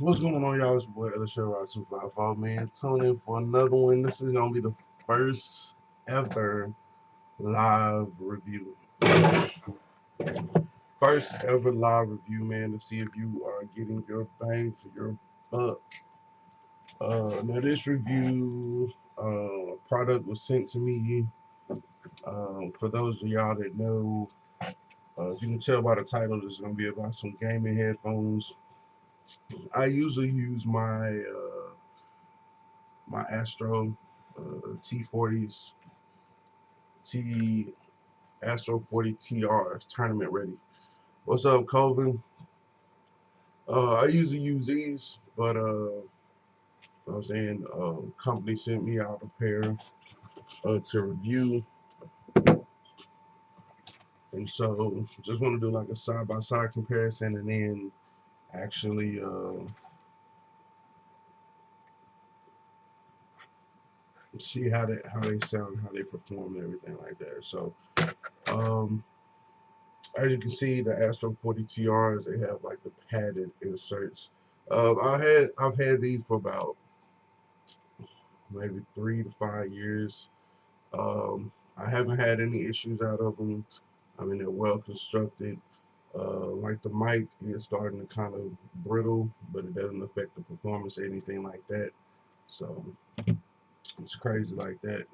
What's going on, y'all? It's your boy ASTRo 254, man. Tune in for another one. This is gonna be the first ever live review. First ever live review, man, to see if you are getting your bang for your buck. Now this review product was sent to me. For those of y'all that know, as you can tell by the title, this is gonna be about some gaming headphones. I usually use my ASTRo T40s, T ASTRo 40 TRs, tournament ready. What's up, Colvin? I usually use these, but I'm saying company sent me out a pair to review, and so just want to do like a side by side comparison, and then actually see how they sound, how they perform, and everything like that. So. Um, As you can see, the ASTRo 40 TRs, they have like the padded inserts. I've had these for about maybe 3 to 5 years. I haven't had any issues out of them. I mean, they're well constructed. Like the mic is starting to kind of brittle, but it doesn't affect the performance or anything like that. So it's crazy like that.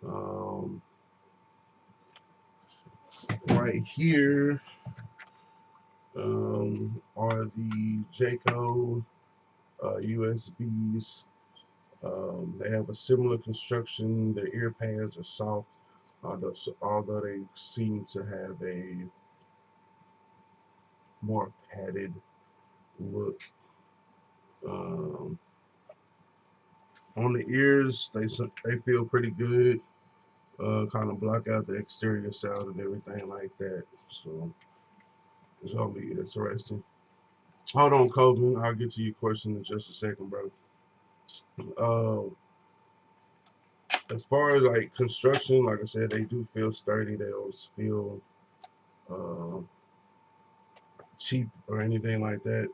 Um, right here are the Jeecoo USBs. They have a similar construction. The ear pads are soft, although they seem to have a more padded look. Um, on the ears, they feel pretty good. Kind of block out the exterior sound and everything like that. So it's gonna be interesting. Hold on, Coleman. I'll get to your question in just a second, bro. Uh, as far as like construction, like I said, they do feel sturdy. They don't feel uh, cheap or anything like that.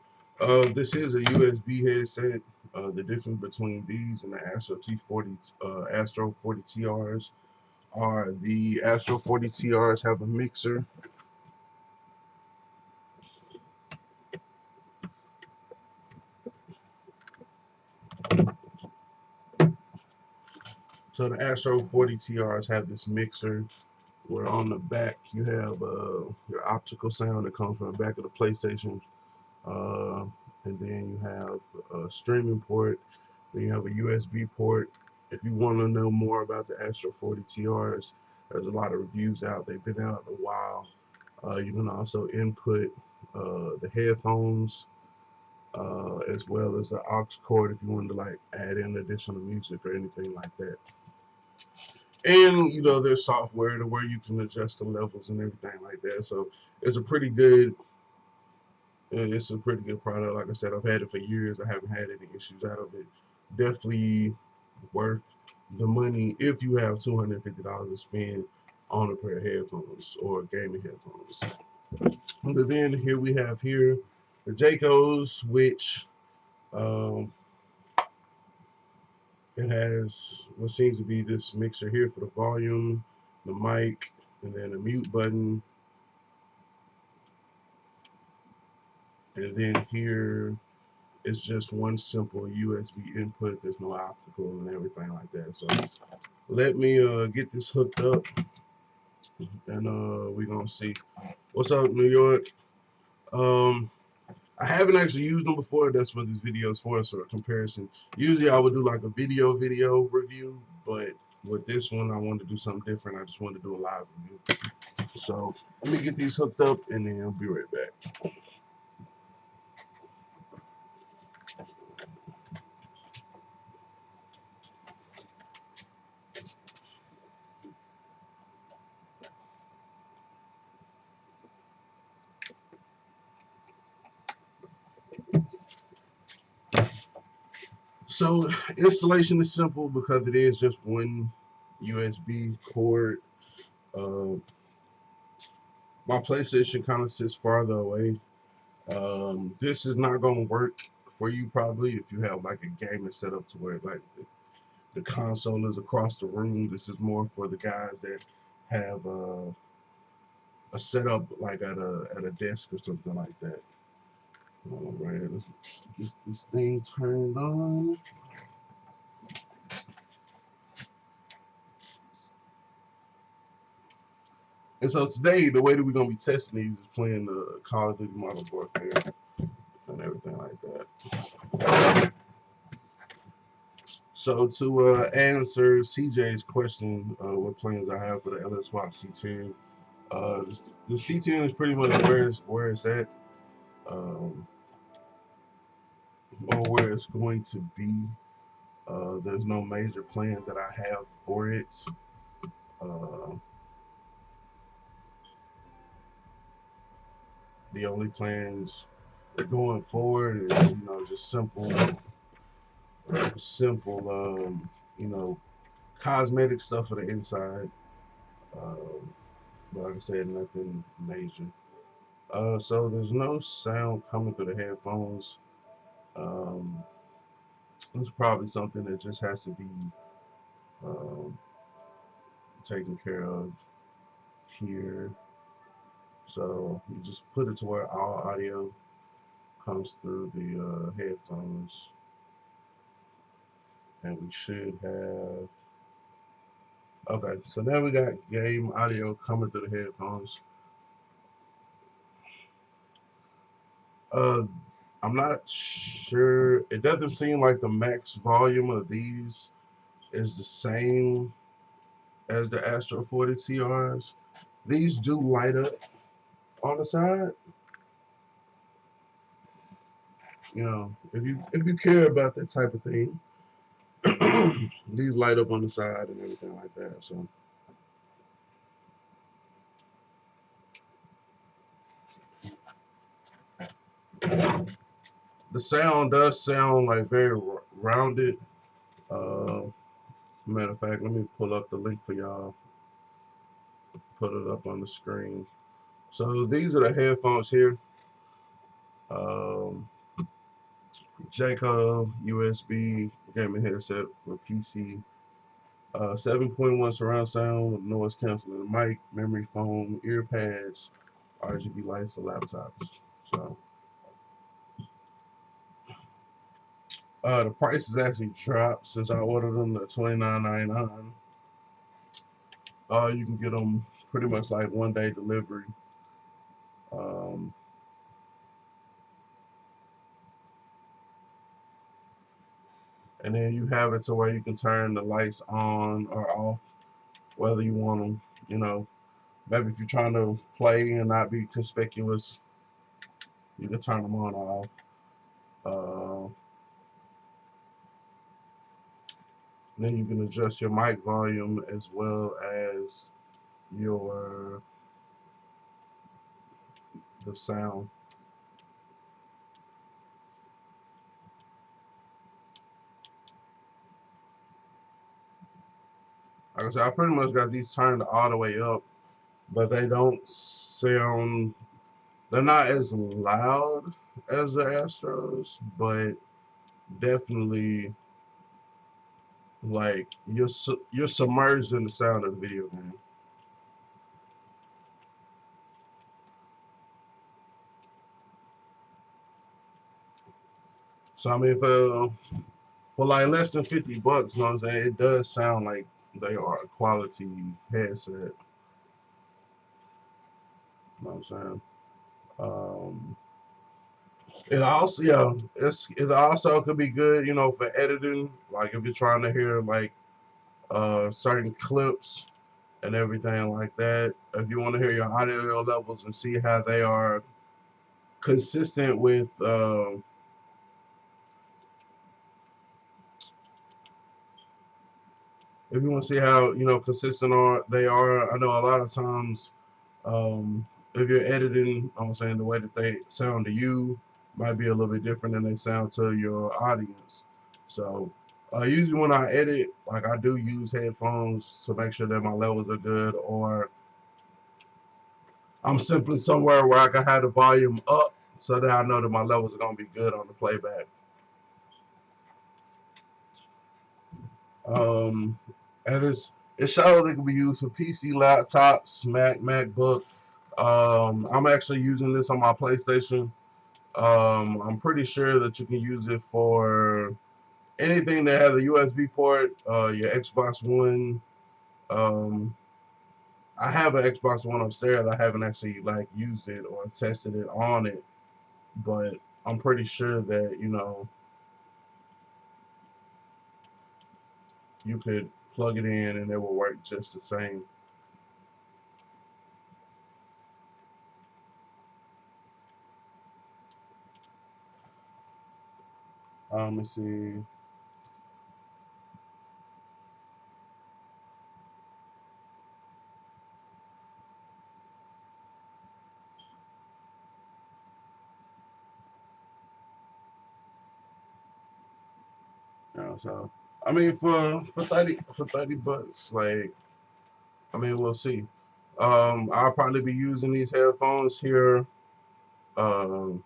This is a USB headset. The difference between these and the ASTRo T40, ASTRo 40 TRs are the ASTRo 40 TRs have a mixer. So the ASTRO 40 TRs have this mixer where on the back you have your optical sound that comes from the back of the PlayStation. Uh, and then you have a streaming port. Then you have a USB port. If you want to know more about the ASTRO 40 TRs, there's a lot of reviews out. They've been out a while. You can also input the headphones as well as the aux cord if you wanted to like add in additional music or anything like that. And there's software to where you can adjust the levels and everything like that. So it's a pretty good it's a pretty good product. Like I said, I've had it for years. I haven't had any issues out of it. Definitely worth the money if you have $250 to spend on a pair of headphones or gaming headphones. But then here we have the Jeekoos, which um, it has what seems to be this mixer here for the volume, the mic, and then a mute button. And then here it's just one simple USB input. There's no optical and everything like that. So let me get this hooked up, and we're gonna see. What's up, New York? Um, I haven't actually used them before. That's what this video is for, so a comparison. Usually I would do like a video review, but with this one I wanted to do something different. I just wanted to do a live review. So let me get these hooked up, and then I'll be right back. So installation is simple because it is just one USB cord. Uh, my PlayStation kind of sits farther away. This is not going to work for you probably if you have like a gaming setup to where like the console is across the room. This is more for the guys that have a setup like at a desk or something like that. All right, let's get this thing turned on. And so today, the way that we're gonna be testing these is playing the Call of Duty Modern Warfare and everything like that. So to answer CJ's question, what plans I have for the LS Swap C10, the C10 is pretty much where it's at, um, or where it's going to be. There's no major plans that I have for it. Uh, the only plans going forward is just simple cosmetic stuff for the inside. Um, but like I said, nothing major. So there's no sound coming through the headphones. Um, it's probably something that just has to be um, taken care of here. So you just put it to where all audio comes through the headphones, and we should have. Okay, so now we got game audio coming through the headphones. Uh, I'm not sure. It doesn't seem like the max volume of these is the same as the ASTRo 40 TRs. These do light up on the side. If you care about that type of thing, these light up on the side and everything like that. So the sound does sound like very rounded. Uh, Matter of fact, let me pull up the link for y'all. Put it up on the screen. So these are the headphones here. Um, Jeecoo USB gaming headset for PC. 7.1 surround sound with noise canceling mic, memory foam, ear pads, RGB lights for laptops. So the price has actually dropped since I ordered them to $29.99. You can get them pretty much like 1 day delivery. Um, and then you have it to where you can turn the lights on or off, whether you want them. Maybe if you're trying to play and not be conspicuous, you can turn them on or off. Uh, then you can adjust your mic volume as well as your the sound. Like I said, I pretty much got these turned all the way up, but they don't sound. They're not as loud as the Astros, but definitely like you're submerged in the sound of the video game. So I mean, for like less than $50, you know what I'm saying? It does sound like they are a quality headset. You know what I'm saying? Um, it also, yeah, it also could be good, for editing. Like if you're trying to hear like certain clips and everything like that. If you want to hear your audio levels and see how they are consistent with, if you want to see how consistent they are. I know a lot of times, if you're editing, I'm saying the way that they sound to you might be a little bit different than they sound to your audience. So usually when I edit, like I do use headphones to make sure that my levels are good, or I'm simply somewhere where I can have the volume up so that I know that my levels are gonna be good on the playback. Um, and it shows it can be used for PC, laptops, MacBook. I'm actually using this on my PlayStation. I'm pretty sure that you can use it for anything that has a USB port. Your Xbox One. Um, I have an Xbox One upstairs. I haven't actually like used it or tested it on it, but I'm pretty sure that you could plug it in and it will work just the same. Let me see. So I mean, for 30 bucks, like I mean, we'll see. I'll probably be using these headphones here um,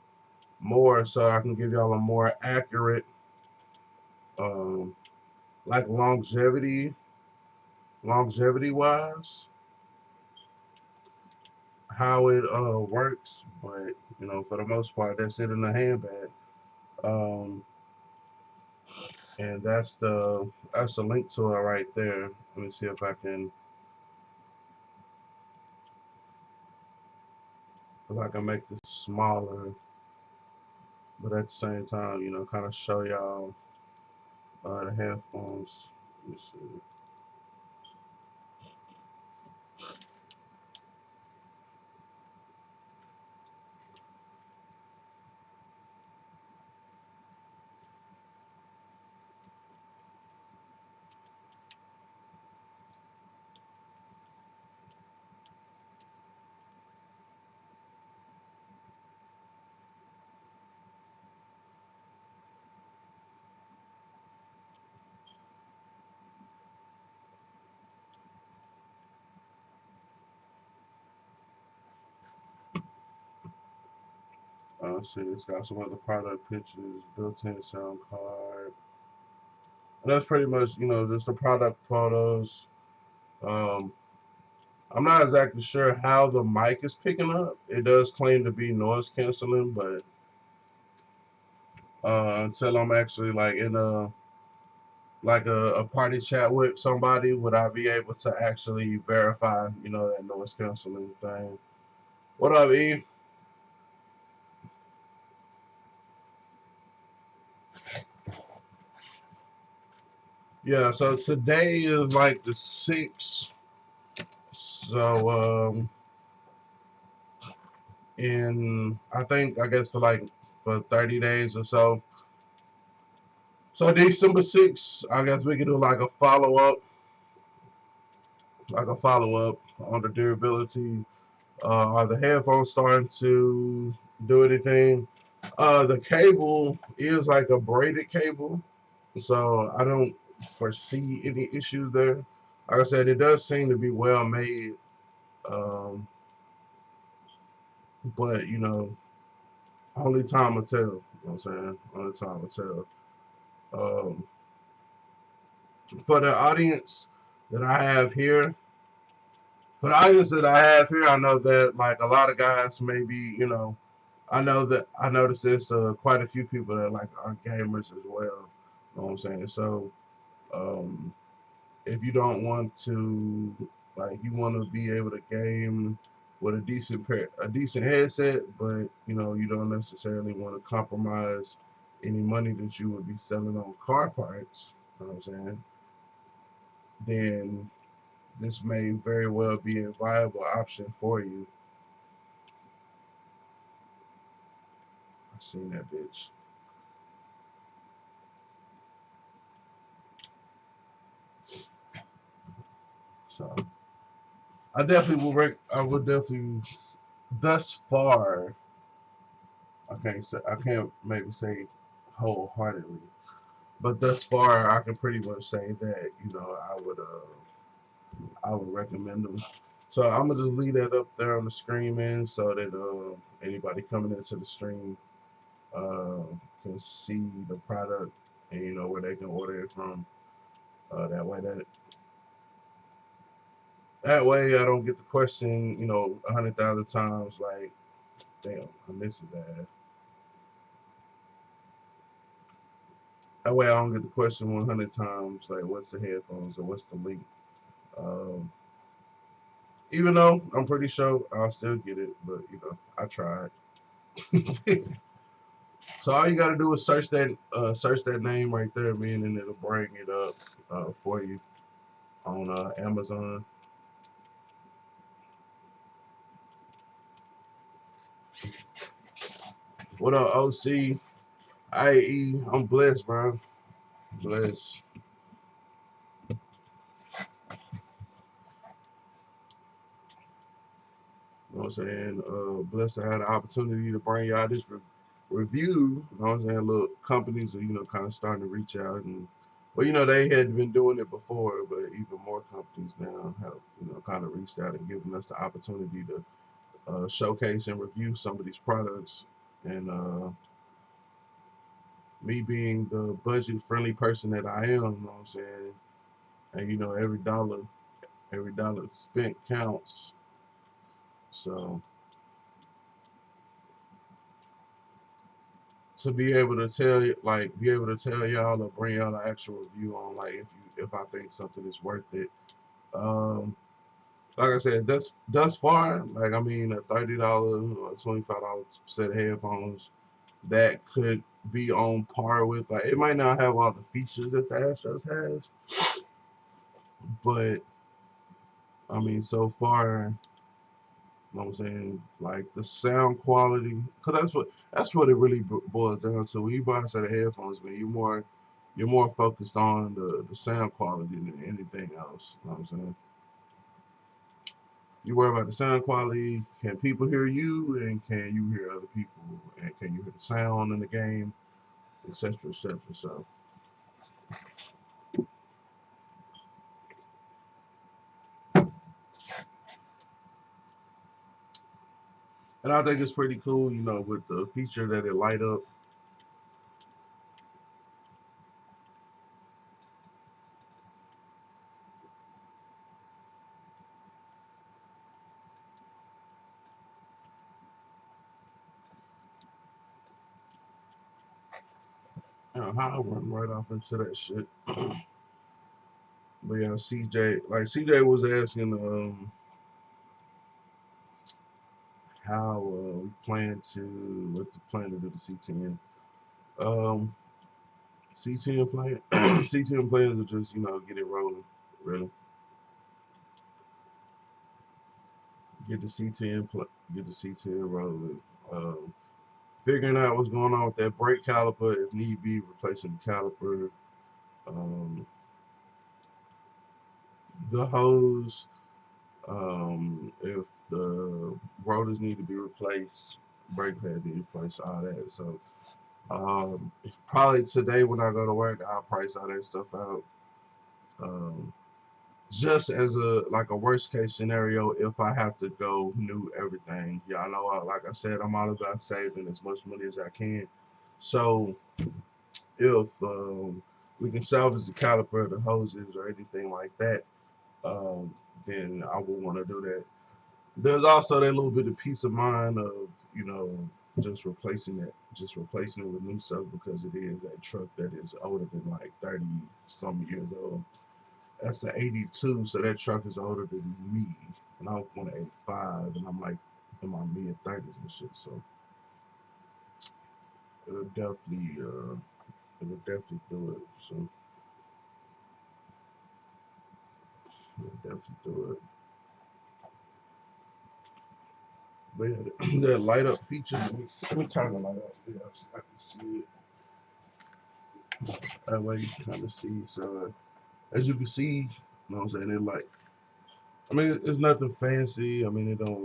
more so I can give y'all a more accurate, um, like longevity wise, how it works. But for the most part, that's it in the handbag. Um, and that's the link to it right there. Let me see if I can make this smaller, but at the same time, kind of show y'all the headphones. Let me see. Let's see, it's got some other product pictures, built-in sound card. And that's pretty much, just the product photos. Um, I'm not exactly sure how the mic is picking up. It does claim to be noise canceling, but until I'm actually like in a party chat with somebody, would I be able to actually verify, that noise canceling thing? What up, E? Yeah, so today is like the 6th. So in I guess for 30 days or so. So December 6th, I guess we could do like a follow up on the durability. Are the headphones starting to do anything? The cable is like a braided cable, so I don't foresee any issues there. Like I said, it does seem to be well made, um, but only time will tell. You know what I'm saying? Only time will tell. Um, for the audience that I have here, I know that like a lot of guys maybe, I noticed there's quite a few people that like are gamers as well. You know what I'm saying? So um, if you don't want to, like, you want to be able to game with a decent headset, but you don't necessarily want to compromise any money that you would be selling on car parts. You know what I'm saying? Then this may very well be a viable option for you. I've seen that bitch. So I would definitely, thus far, I can't maybe say wholeheartedly, but thus far I can pretty much say that I would recommend them. So I'm gonna just leave that up there on the screen, man, so that anybody coming into the stream uh, can see the product and where they can order it from. That way I don't get the question, 100,000 times like, damn, I miss that. That way I don't get the question 100 times like, what's the headphones or what's the link. Um, Even though I'm pretty sure I'll still get it, but I tried. So all you gotta do is search that name right there, man, and it'll bring it up for you on Amazon. What up, OC? IE, I'm blessed, bro. Blessed. You know what I'm saying? Blessed to have the opportunity to bring y'all this review. You know what I'm saying? Look, companies are, kind of starting to reach out and, well, they had been doing it before, but even more companies now have, kind of reached out and given us the opportunity to showcase and review some of these products. And me being the budget friendly person that I am, you know what I'm saying? And every dollar spent counts. So to be able to be able to tell y'all or bring y'all an actual review on like if I think something is worth it. Um, like I said, that's thus far, like I mean, a $30 or $25 set of headphones that could be on par with, like, it might not have all the features that the Astros has, but I mean, so far, you know what I'm saying, like the sound quality, cause that's what it really boils down to. When you buy a set of headphones, man, you're more focused on the sound quality than anything else. You know what I'm saying? You worry about the sound quality. Can people hear you, and can you hear other people, and can you hear the sound in the game, etc., etc. So, and I think it's pretty cool, with the feature that it light up. How I run right off into that shit. But yeah, CJ was asking how we plan to what the plan to do the C10. Um, C10 plan C10 plans are just get it rolling, really get the get the C10 rolling. Um, Figuring out what's going on with that brake caliper, if need be, replacing the caliper. Um, the hose, if the rotors need to be replaced, brake pad need to be replaced, all that. So probably today when I go to work, I'll price all that stuff out. Um, just as a worst case scenario, if I have to go new everything. Y'all know, like I said, I'm all about saving as much money as I can. So if we can salvage the caliper, the hoses, or anything like that, um, then I would want to do that. There's also that little bit of peace of mind of just replacing it with new stuff because it is that truck that is older than like 30 some years old. That's an 82, so that truck is older than me, and I'm going to 85, and I'm like in my mid 30s and shit. So it'll definitely uh, it'll definitely do it. So it'll definitely do it. But yeah, that light up feature. Let me turn the light off here so I can see it. That way you can kind of see. So as you can see, you know what I'm saying? It like, I mean, it's nothing fancy. I mean, it don't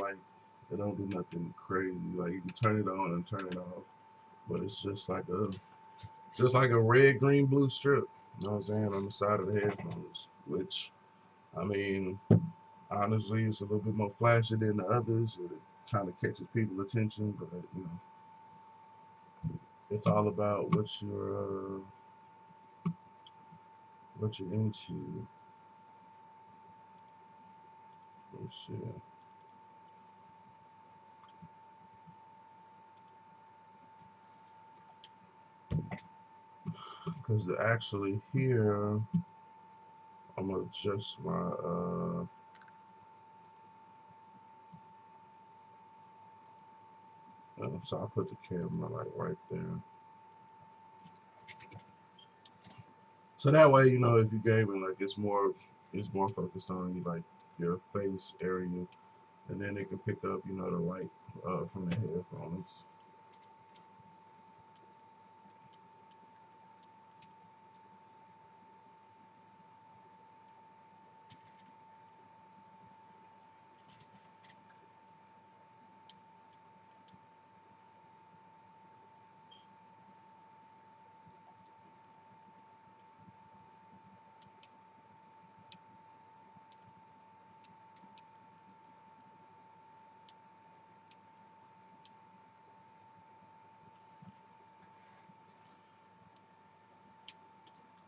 do nothing crazy. Like you can turn it on and turn it off, but it's just like a red, green, blue strip. You know what I'm saying, on the side of the headphones. Which, I mean, honestly, it's a little bit more flashy than the others. It kind of catches people's attention, but it's all about what you're into. Let's see. Because actually here, I'm gonna adjust my so I'll put the camera like right there. So that way, you know, if you're gaming, like it's more focused on you, like your face area, and then it can pick up, you know, the light from the headphones.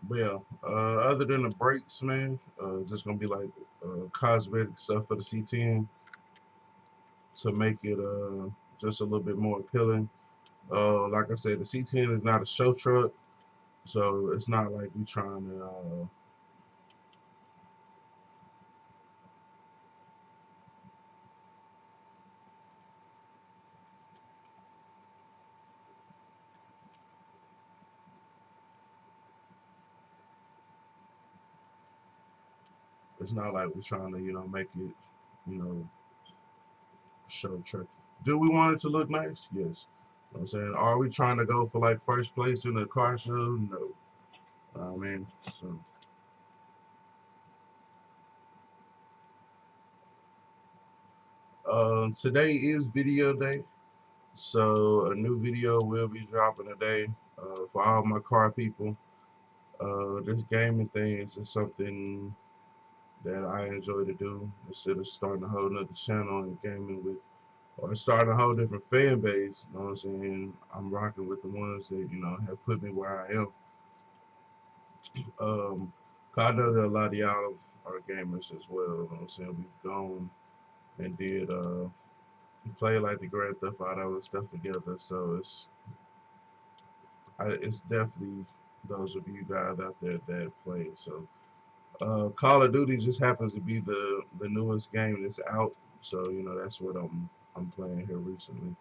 But yeah, other than the brakes, man, just gonna be like cosmetic stuff for the C10 to make it just a little bit more appealing. Like I said, the C10 is not a show truck, so it's not like we trying to. It's not like we're trying to, you know, make it, you know, show truck. Do we want it to look nice? Yes. You know what I'm saying, are we trying to go for like first place in the car show? No. I mean, so today is video day, so a new video will be dropping today for all my car people. This gaming thing is just something that I enjoy to do instead of starting a whole nother channel and gaming with, or starting a whole different fan base. You know what I'm saying? I'm rocking with the ones that, you know, have put me where I am. 'Cause I know that a lot of y'all are gamers as well. You know what I'm saying? We've gone and did play like the Grand Theft Auto and stuff together. So it's definitely those of you guys out there that play. So Call of Duty just happens to be the newest game that's out. So you know that's what I'm playing here recently.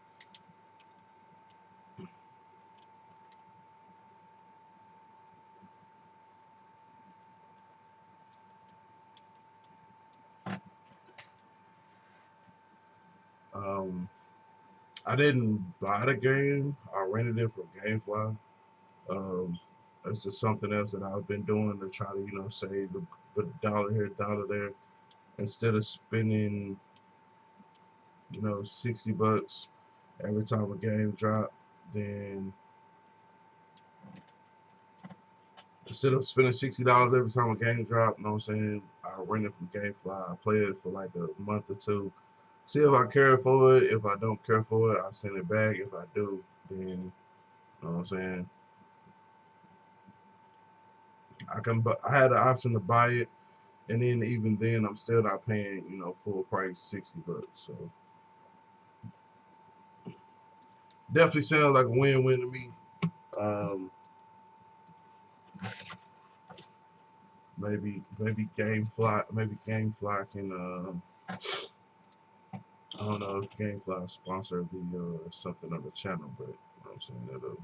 Um, I didn't buy the game. I rented it from GameFly. Um, that's just something else that I've been doing to try to, you know, save a dollar here, dollar there, instead of spending, you know, $60 every time a game drop. Then instead of spending $60 every time a game drop, you know what I'm saying, I rent it from GameFly. I play it for like a month or two. See if I care for it. If I don't care for it, I send it back. If I do, then you know what I'm saying, I can. I had the option to buy it, and then even then, I'm still not paying, you know, full price $60. So definitely sounds like a win-win to me. Um, maybe GameFly can. I don't know if GameFly sponsor a video or something on the channel, but you know what I'm saying,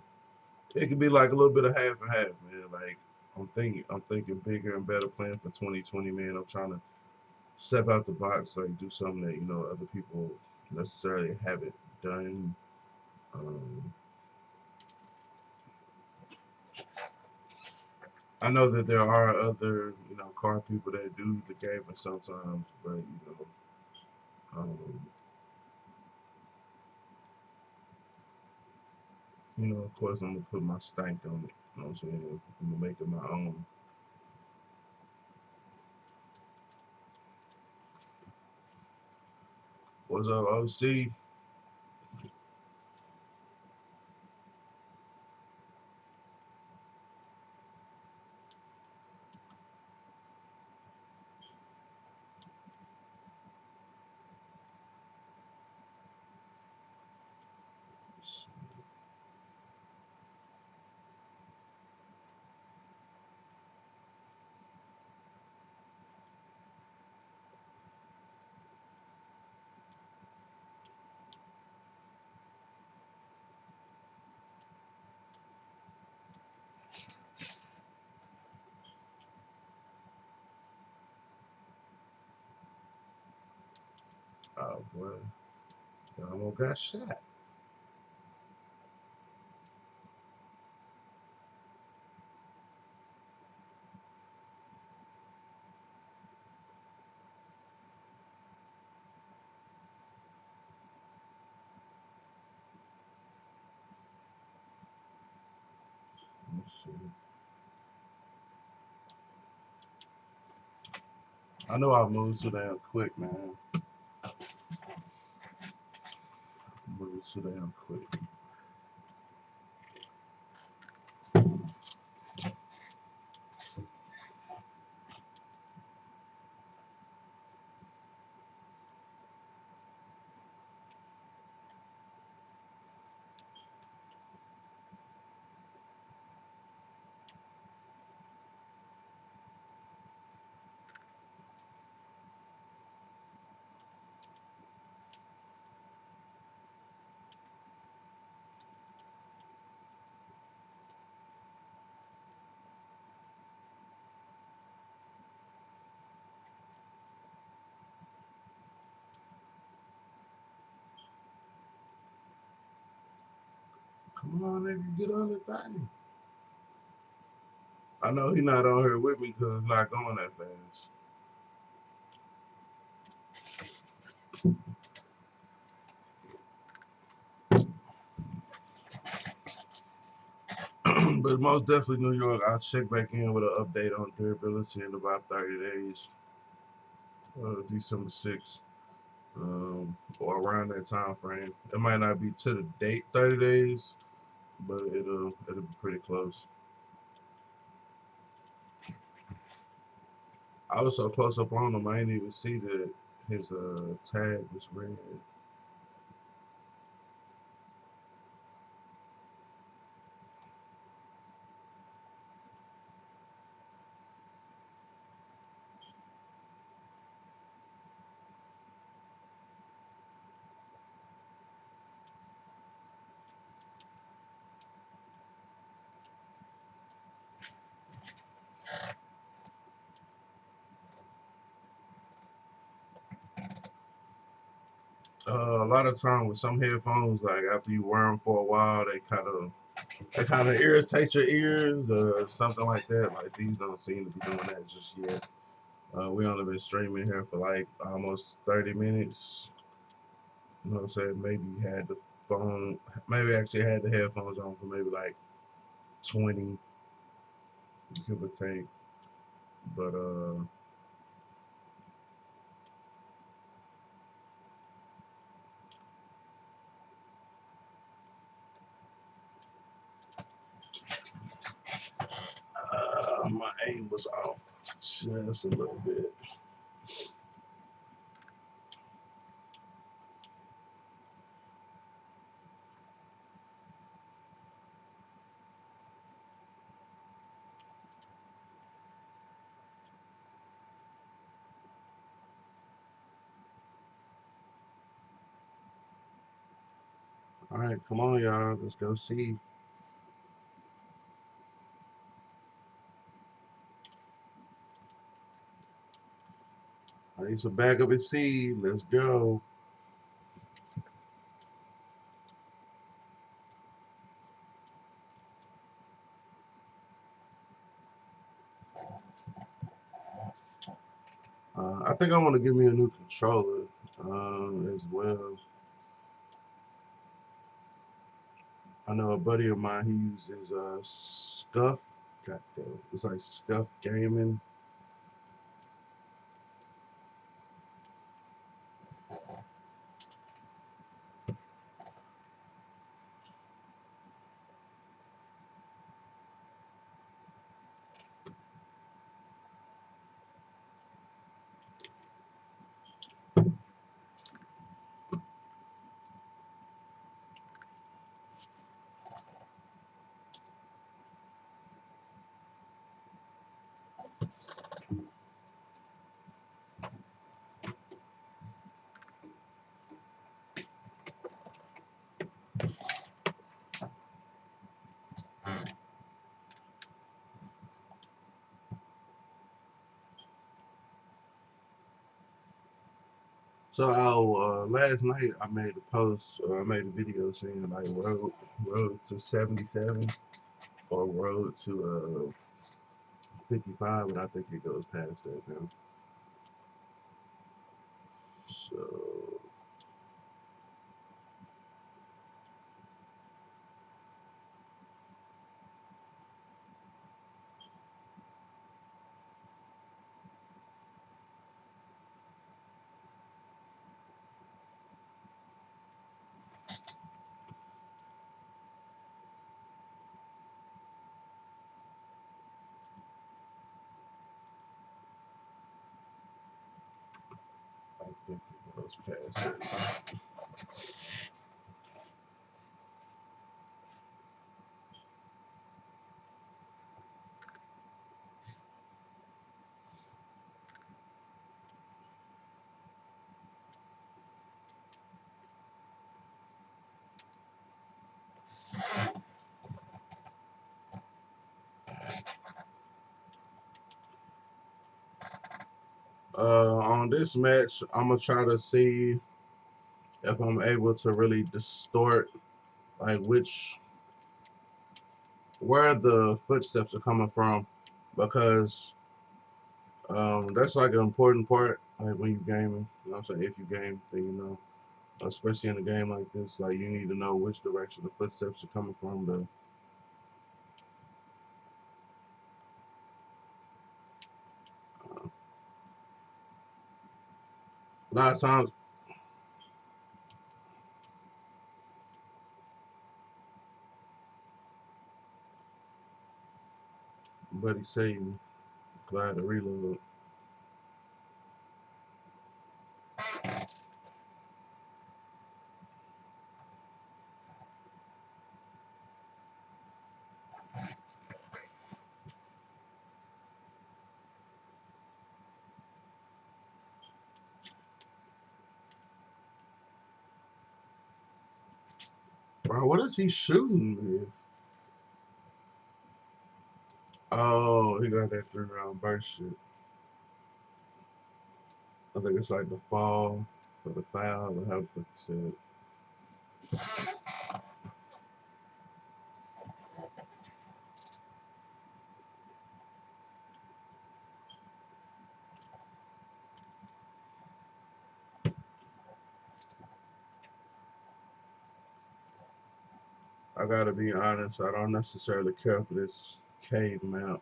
it could be like a little bit of half and half, man. Like I'm thinking bigger and better plan for 2020, man. I'm trying to step out the box, like do something that, you know, other people necessarily haven't done. Um, I know that there are other, you know, car people that do the gaming sometimes, but um, of course, I'm gonna put my stank on it. You know what I'm saying? I'm gonna make it my own. What's up, OC? Well, I almost got shot. Let's see. I know I moved too damn quick, man. Moved too damn quick. Come on, nigga, get on the thing. I know he not on here with me because it's not going that fast. But most definitely New York. I'll check back in with an update on durability in about 30 days. December 6th. Or around that time frame. It might not be to the date 30 days, but it'll be pretty close. I was so close up on him, I didn't even see that his tag was red. A lot of time with some headphones, like after you wear them for a while, they kind of irritate your ears or something like that. Like these don't seem to be doing that just yet. We only been streaming here for like almost 30 minutes. You know what I'm saying? Maybe had the phone, maybe actually had the headphones on for maybe like 20, give or take. But my aim was off just a little bit. All right, come on, y'all. Let's go see. I need some backup and see. Let's go. I think I want to give me a new controller as well. I know a buddy of mine, he uses Scuff. Goddamn, it's like Scuff Gaming. So last night I made a post, or I made a video saying like road to 77 or road to 55, and I think it goes past that now. So I think it goes past that. On this match, I'm gonna try to see if I'm able to really distort like where the footsteps are coming from, because that's like an important part. Like when you gaming, you know what I'm saying? If you game, then you know, especially in a game like this, like you need to know which direction the footsteps are coming from. A lot of times, buddy, saved. Glad to reload. Bro, what is he shooting with? Oh, he got that 3 round burst shit. I think it's like the fall or the foul, or how the fuck you said. I gotta be honest, I don't necessarily care for this cave mount.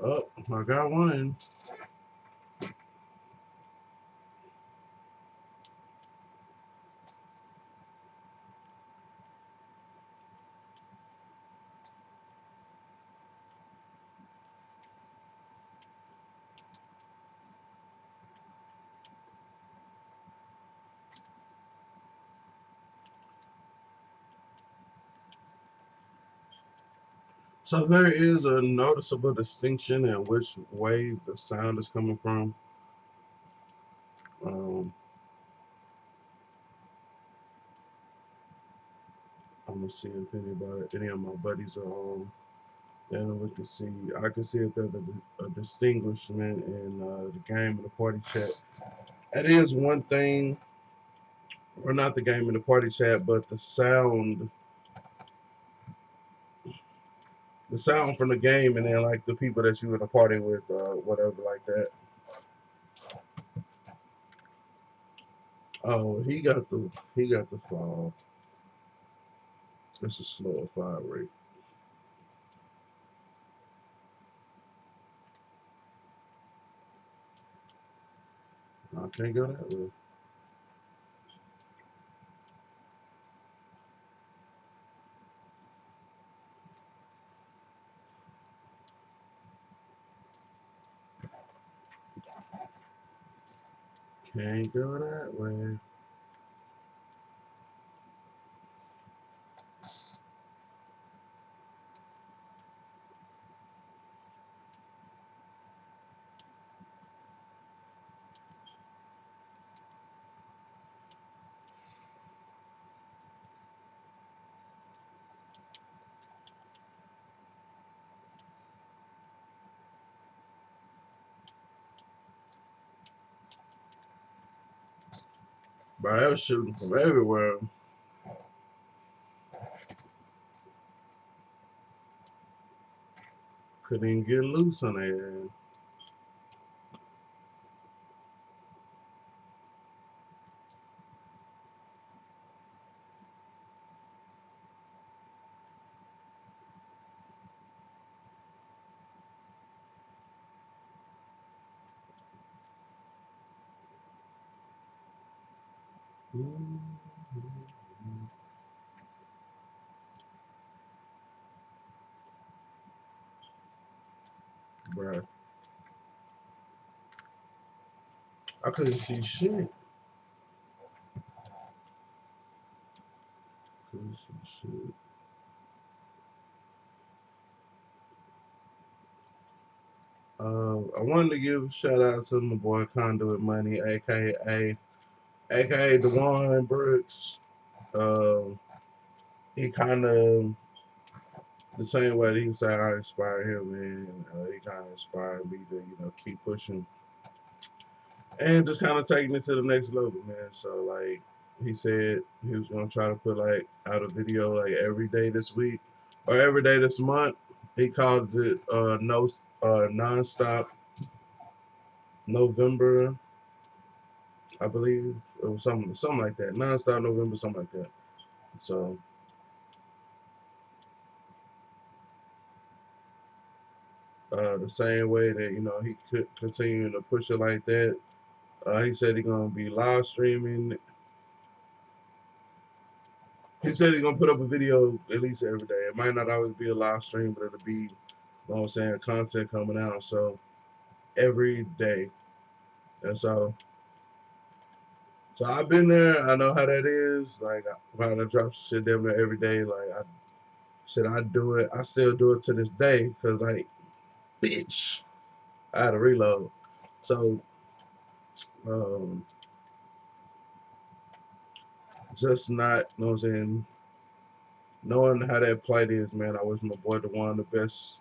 Oh, I got one. So there is a noticeable distinction in which way the sound is coming from. Um, I'm gonna see if any of my buddies are on. Then we can see. I can see if there's a distinguishment in the game and the party chat. It is one thing, or not the game and the party chat, but the sound from the game, and then like the people that you in a party with, whatever like that. Oh, he got the fall. It's a slower fire rate. I can't go that way. Can't go that way. Bro, they was shooting from everywhere. Couldn't even get loose on their ass. Bro, I couldn't see shit. Couldn't see shit. I wanted to give a shout out to my boy Conduit Money, aka Dewan Brooks. Uh, he kind of the same way that he said I inspired him, man. He kind of inspired me to keep pushing and just kind of taking it to the next level, man. So like he said, he was gonna try to put like out a video like every day this week or every day this month. He called it no nonstop November, I believe. It was something like that. Nonstop November, something like that. So the same way that he could continue to push it like that. He said he's gonna be live streaming. He said he's gonna put up a video at least every day. It might not always be a live stream, but it'll be, you know what I'm saying, content coming out. So every day. And so I've been there. I know how that is. Like I gotta drop shit damn near every day. Like I said, I do it. I still do it to this day. Cause like, bitch, I had to reload. So um, just not, you know what I'm saying, knowing how that plight is, man. I wish my boy Dewan the best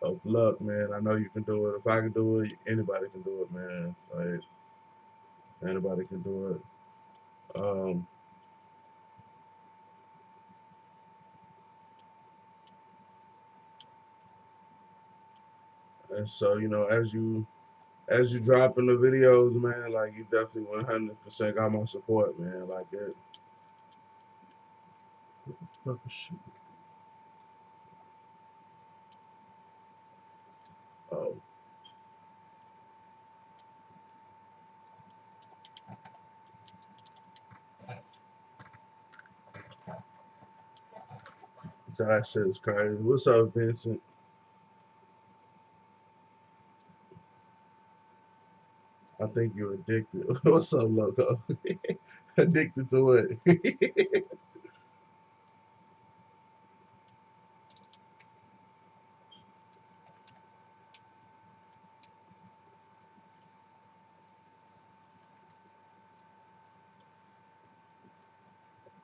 of luck, man. I know you can do it. If I can do it, anybody can do it, man. Like anybody can do it. Um, and so as you dropping the videos, man, like you definitely 100% got my support, man. Like it. Fuck shit. Oh, so that shit is crazy. What's up, Vincent? I think you're addicted. What's up, loco? Addicted to what?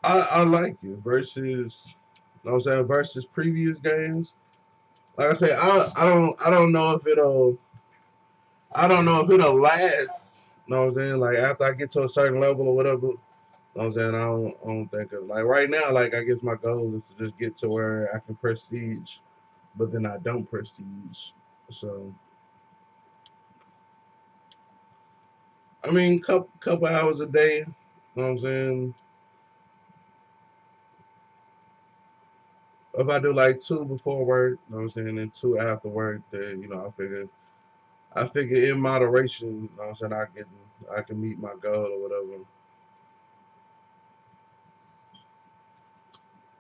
I like it versus, you know what I'm saying, versus previous games. Like I said, I don't know if it'll last. You know what I'm saying? Like after I get to a certain level or whatever. You know what I'm saying? I don't think of like right now. Like I guess my goal is to just get to where I can prestige, but then I don't prestige. So I mean, couple hours a day. You know what I'm saying? If I do like two before work, you know what I'm saying, and two after work, then I figure in moderation, you know what I'm saying, I can meet my goal or whatever.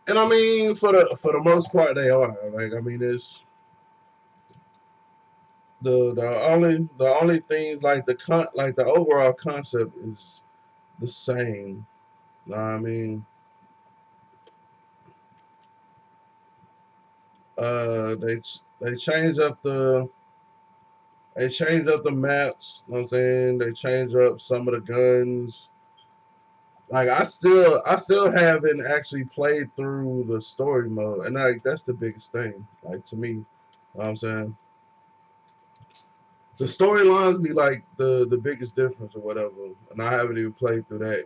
And I mean, for the most part, they are. Like I mean, it's the only things like the overall concept is the same. You know what I mean? They change up the maps. You know what I'm saying? They change up some of the guns. Like I still haven't actually played through the story mode, and like that's the biggest thing. Like to me, you know what I'm saying, the storylines be like the biggest difference or whatever, and I haven't even played through that.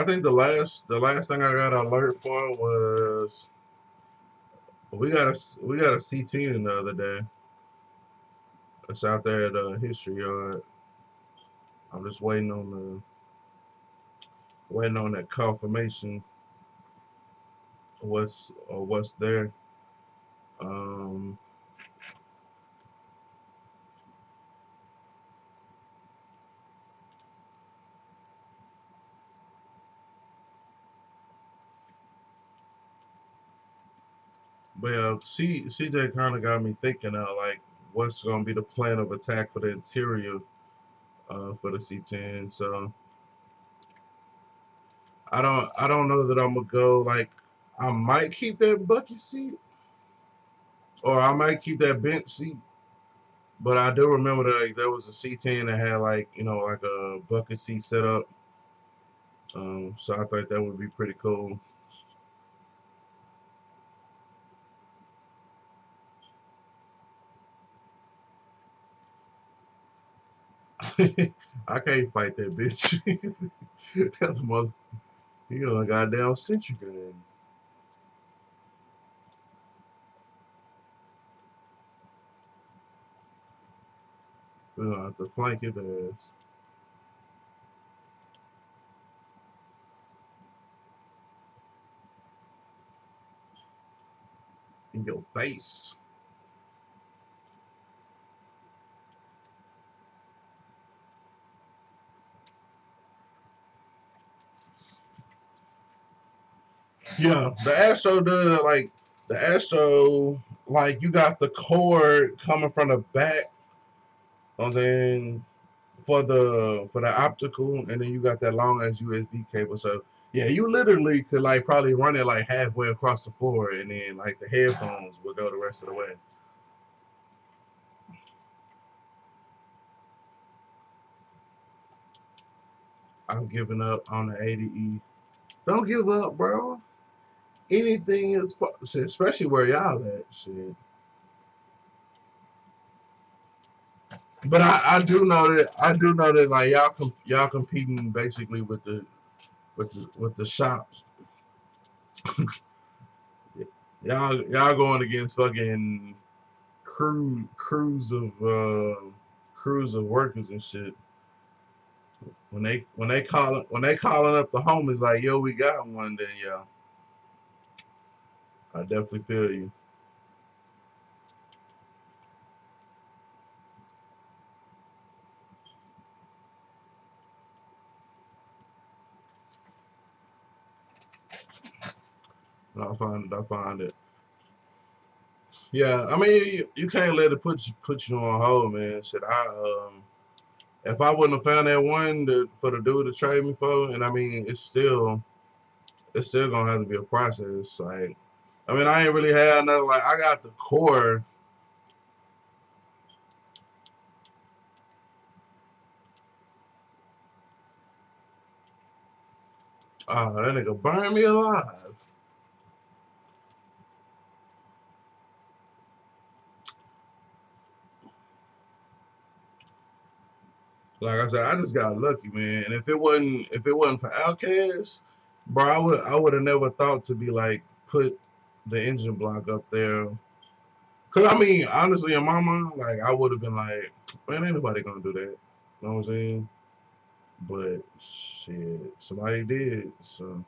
I think the last thing I got an alert for was we got a C10 the other day. It's out there at History Yard. I'm just waiting on that confirmation of what's there. Um, but yeah, CJ kind of got me thinking like what's gonna be the plan of attack for the interior for the C10. So I don't know that I'm gonna go like I might keep that bucket seat or I might keep that bench seat. But I do remember that like, there was a C10 that had like like a bucket seat set up. So I thought that would be pretty cool. I can't fight that bitch. That's a mother. You know, a goddamn century gun. You know, have to flank his ass in your face. Yeah, the ASTRo does like the ASTRO like you got the cord coming from the back. You know what I'm saying for the optical, and then you got that long ass USB cable. So yeah, you literally could like probably run it like halfway across the floor, and then like the headphones would go the rest of the way. I'm giving up on the 80E. Don't give up, bro. Anything is, especially where y'all at, shit. But I do know that like y'all competing basically with the shops. Y'all going against fucking crews of workers and shit. When they calling up the homies like yo we got one, then yeah, I definitely feel you. I find it. Yeah, I mean you can't let it put you on hold, man. Shit, if I wouldn't have found that one for the dude to trade me for, and I mean it's still gonna have to be a process. Like I mean I ain't really had nothing like I got the core. That nigga burned me alive. Like I said, I just got lucky, man. And if it wasn't for Outcast, bro, I would have never thought to be like put the engine block up there. Cause I mean, honestly, in my mind, like I would have been like, man, ain't nobody gonna do that. You know what I'm saying? But shit, somebody did. So,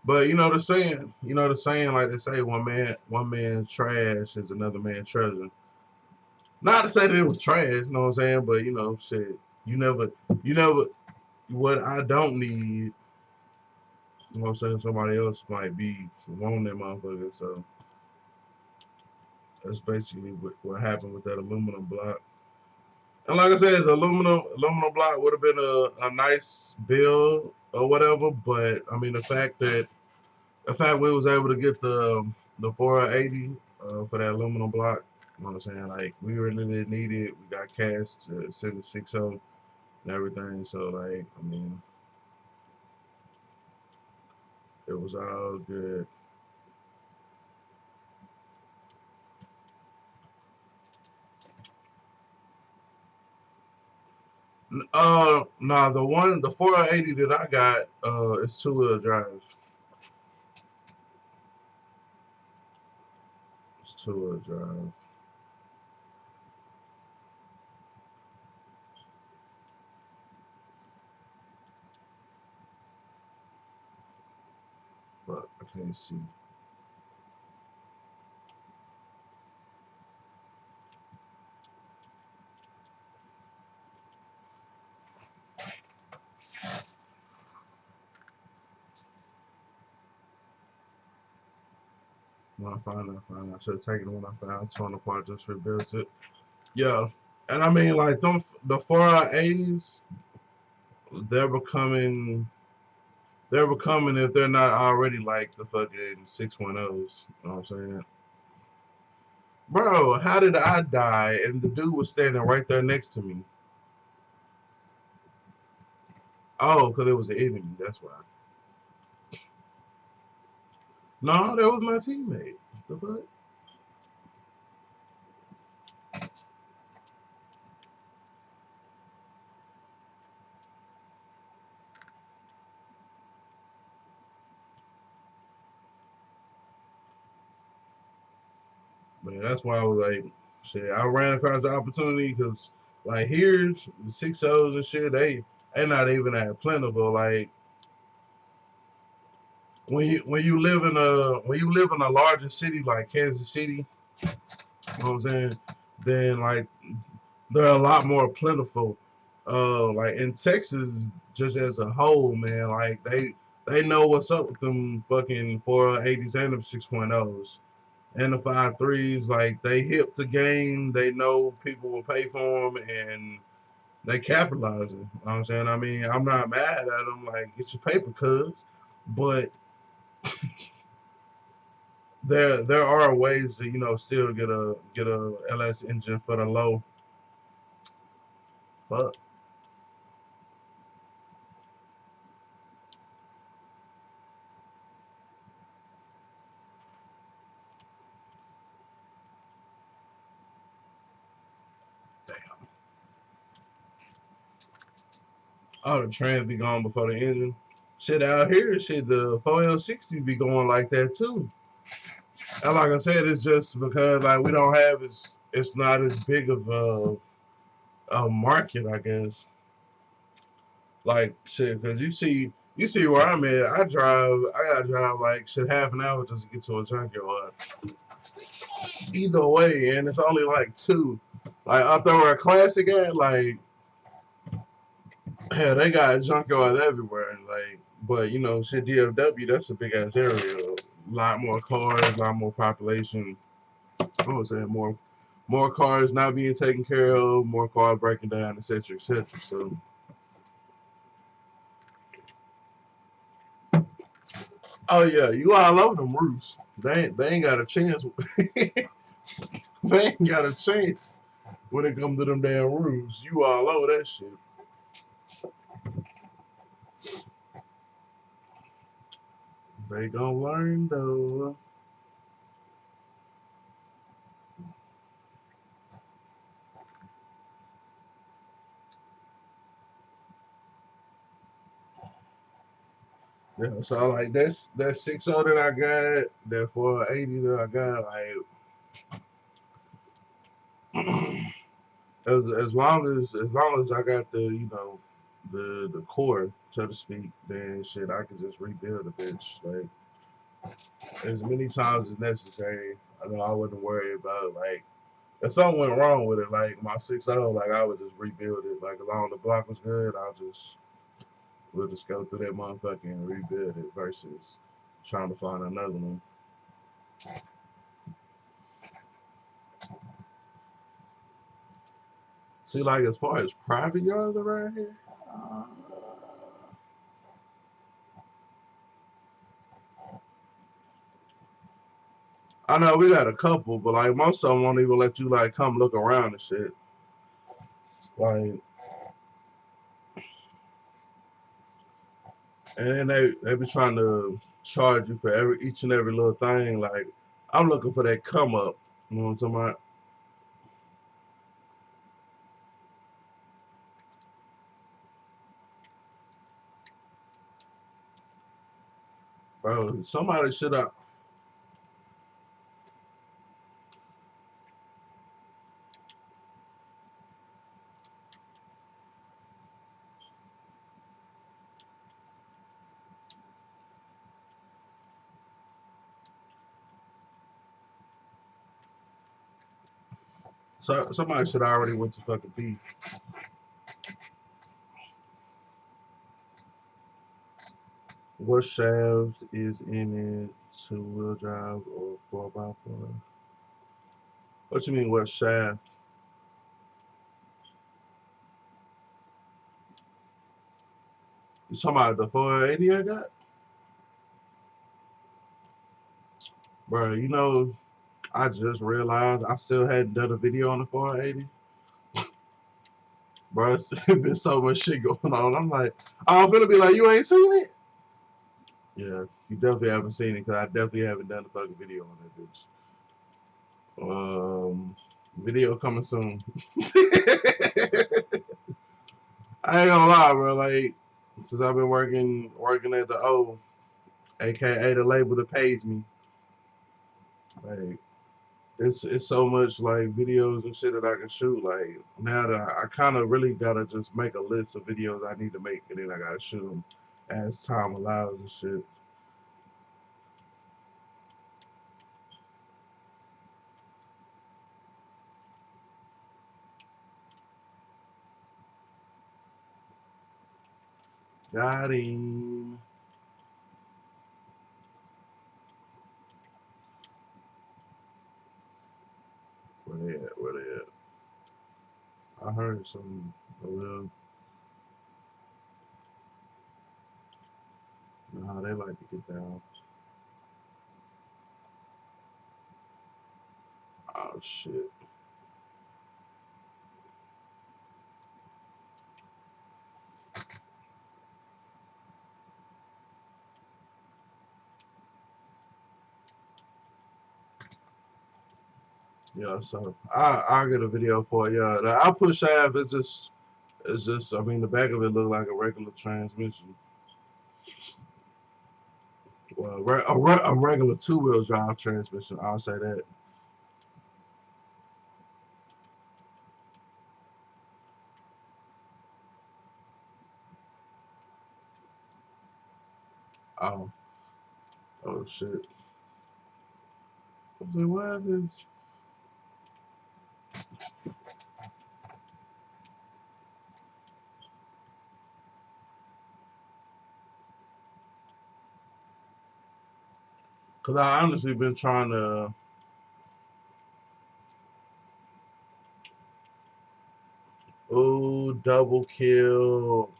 but you know the saying, like they say, one man's trash is another man's treasure. Not to say that it was trash, you know what I'm saying? But shit, you never, what I don't need, you know what I'm saying? Somebody else might be wanting that motherfucker. So that's basically what happened with that aluminum block. And like I said, the aluminum block would have been a nice build or whatever. But I mean, the fact we was able to get the 480 for that aluminum block, you know what I'm saying? Like we really didn't need it. We got cash to send the 60 and everything. So like, I mean, it was all good. Nah, the 480 that I got, is two-wheel drive. It's two-wheel drive. But I can't see. When I find it, I find it. I should have taken it when I found torn apart, just rebuilt it. Yeah. And I mean, like, the 480s, they're becoming, if they're not already like the fucking 6.0s. You know what I'm saying? Bro, how did I die and the dude was standing right there next to me? Oh, because it was an enemy. That's why. No, that was my teammate. The fuck? Man, that's why I was like, shit. I ran across the opportunity because, like, here the 6.0s and shit, they not even that plentiful. Like, when you live in a larger city like Kansas City, you know what I'm saying? Then, like, they're a lot more plentiful. Like in Texas, just as a whole, man, like they know what's up with them fucking 480s and them 6.0s and the 5.3s. Like they hip to game, they know people will pay for them, and they capitalizing. You know what I'm saying? I mean, I'm not mad at them. Like, get your paper, cuz, but there are ways to, still get a LS engine for the low. Fuck. Oh, the trans be gone before the engine. Shit out here, shit, the 4L60 be going like that too. And like I said, it's just because like we don't have it's not as big of a market, I guess. Like shit, because you see where I'm at. I gotta drive like shit half an hour just to get to a junkyard. Either way, and it's only like two. Like up there where a classic at, like hell, they got junkyard everywhere. Like, but shit, DFW, that's a big ass area. A lot more cars, a lot more population. I was saying more cars not being taken care of, more cars breaking down, etc., etc. So, oh yeah, you all over them roofs. They ain't got a chance. They ain't got a chance when it comes to them damn roofs. You all over that shit. They gonna learn though. Yeah, so like that 6.0 that I got, that 480 that I got, like as long as I got the core, so to speak, then shit I could just rebuild a bitch like as many times as necessary. I know I wouldn't worry about like if something went wrong with it, like my 6.0, like I would just rebuild it. Like as long as the block was good, we'll just go through that motherfucker and rebuild it versus trying to find another one. See, like as far as private yards around here, uh, I know we got a couple, but like most of them won't even let you like come look around and shit. Like, and then they be trying to charge you for each and every little thing. Like, I'm looking for that come up. You know what I'm talking about? Bro, somebody should have. So somebody should have already went to fucking pee. What shaft is in it? Two-wheel drive or 4x4? What you mean? What shaft? You talking about the 480 I got? Bro, you know, I just realized I still hadn't done a video on the 480. Bro, it's been so much shit going on. I'm like, I'm finna be like, you ain't seen it? Yeah, you definitely haven't seen it because I definitely haven't done a fucking video on that bitch. Video coming soon. I ain't gonna lie, bro. Like, since I've been working at the O, aka the label that pays me, like it's so much like videos and shit that I can shoot. Like now that I kind of really gotta just make a list of videos I need to make, and then I gotta shoot them as time allows and shit. Got him. Where they at? Where they at? I heard some. Well, nah, they like to get down. Oh shit. Yeah, so I'll get a video for you. The output shaft is just it's just I mean the back of it look like a regular transmission. Well, a regular two-wheel drive transmission. I'll say that. Oh, oh shit. I was like, what is? Cause I honestly been trying to double kill,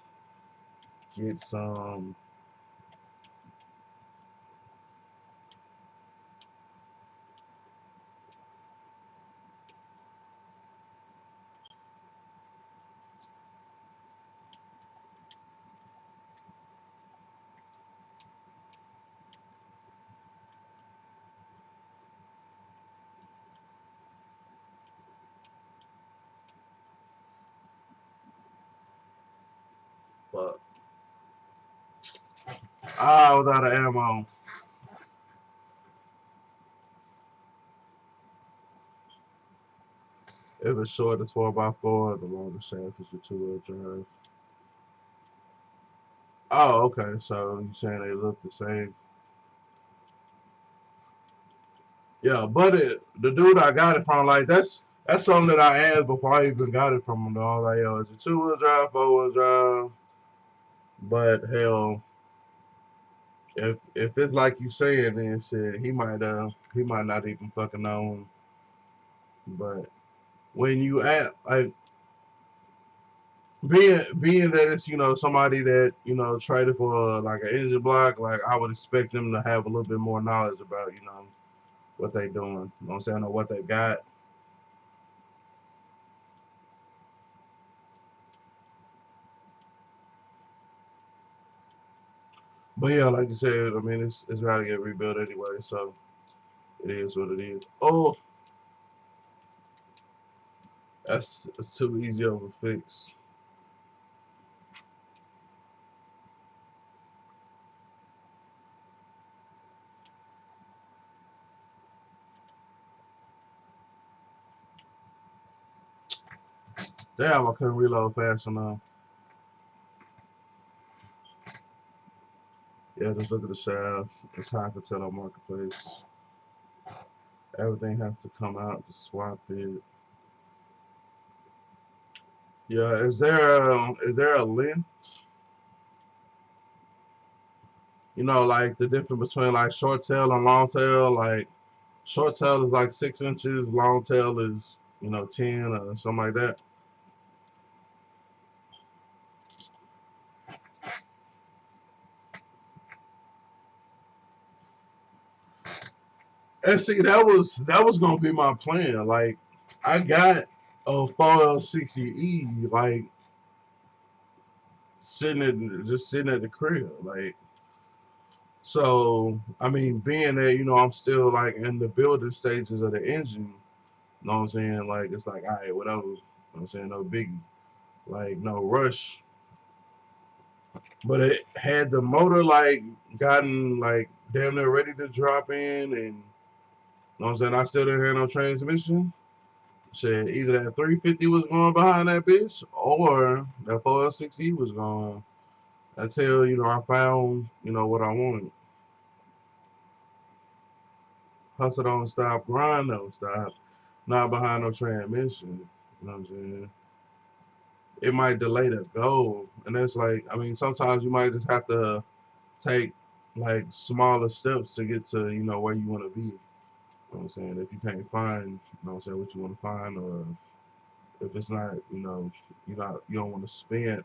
get some. Fuck. I was out of ammo. If it's short, it's 4x4. The longer shaft is the two-wheel drive. Oh, okay. So you saying they look the same? Yeah, but the dude I got it from, like that's something that I asked before I even got it from him. I was like, yo, is it two-wheel drive, four-wheel drive? But hell, if it's like you saying, then shit, he might not even fucking know. But when you at like being that it's somebody that traded for like an engine block, like I would expect them to have a little bit more knowledge about what they doing. You know what I'm saying, or what they got. But yeah, like you said, I mean it's got to get rebuilt anyway, so it is what it is. Oh, it's too easy of a fix. Damn, I couldn't reload fast enough. Yeah, just look at the shaft. It's how I can tell on Marketplace. Everything has to come out to swap it. Yeah, is there a length? You know, like the difference between like short tail and long tail. Like short tail is like 6 inches, long tail is 10 or something like that. And see, that was gonna be my plan. Like I got a 4L60E, like sitting at the crib, like. So, I mean, being that, I'm still like in the building stages of the engine, you know what I'm saying? Like, it's like, all right, whatever. You know what I'm saying? No biggie. Like, no rush. But it had the motor, like, gotten, like, damn near ready to drop in. And, you know what I'm saying? I still didn't have no transmission. Shit, either that 350 was going behind that bitch or that 4L60 was going until, I found, what I wanted. Hustle don't stop, grind don't stop. Not behind no transmission. You know what I'm saying? It might delay the goal. And that's like, I mean, sometimes you might just have to take like smaller steps to get to, where you want to be. You know what I'm saying? If you can't find, what I'm saying, what you want to find, or if it's not, you don't want to spend.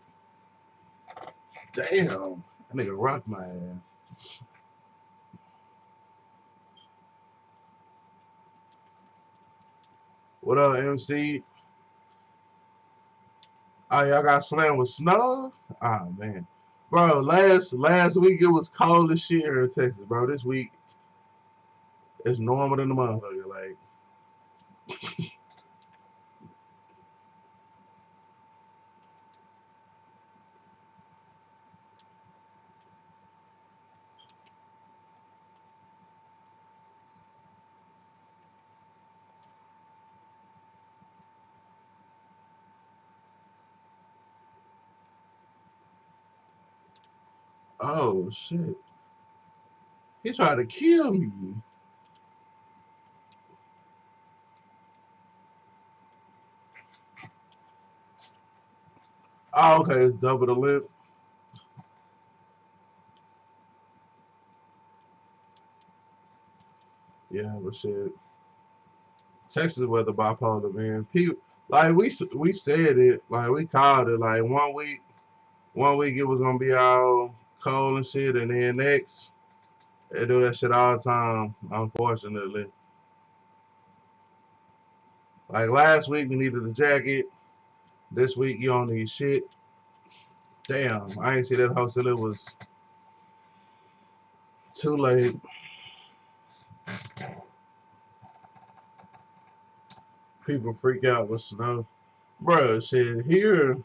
Damn, that nigga rocked my ass. What up, MC? Oh, y'all got slammed with snow? Ah, man. Bro, last week it was cold as shit here in Texas, bro. This week it's normal than the motherfucker. Like, oh shit. He tried to kill me. Oh, okay, it's double the length. Yeah, but shit. Texas weather bipolar, man. People like we said it, like we called it. Like one week it was gonna be all cold and shit, and then next they do that shit all the time. Unfortunately, like last week you needed a jacket. This week you don't need shit. Damn, I ain't see that house till it was too late. People freak out with snow. Bro, shit here,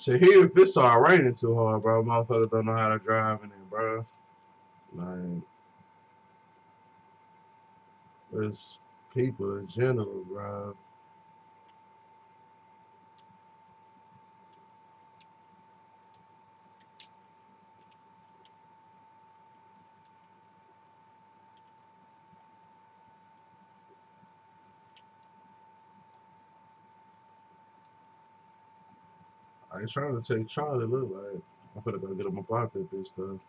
if it start raining too hard, bro, motherfuckers don't know how to drive in it, bro. Like, it's people in general, bro. I ain't trying to take Charlie, look like. I'm finna go get him about that bitch, though.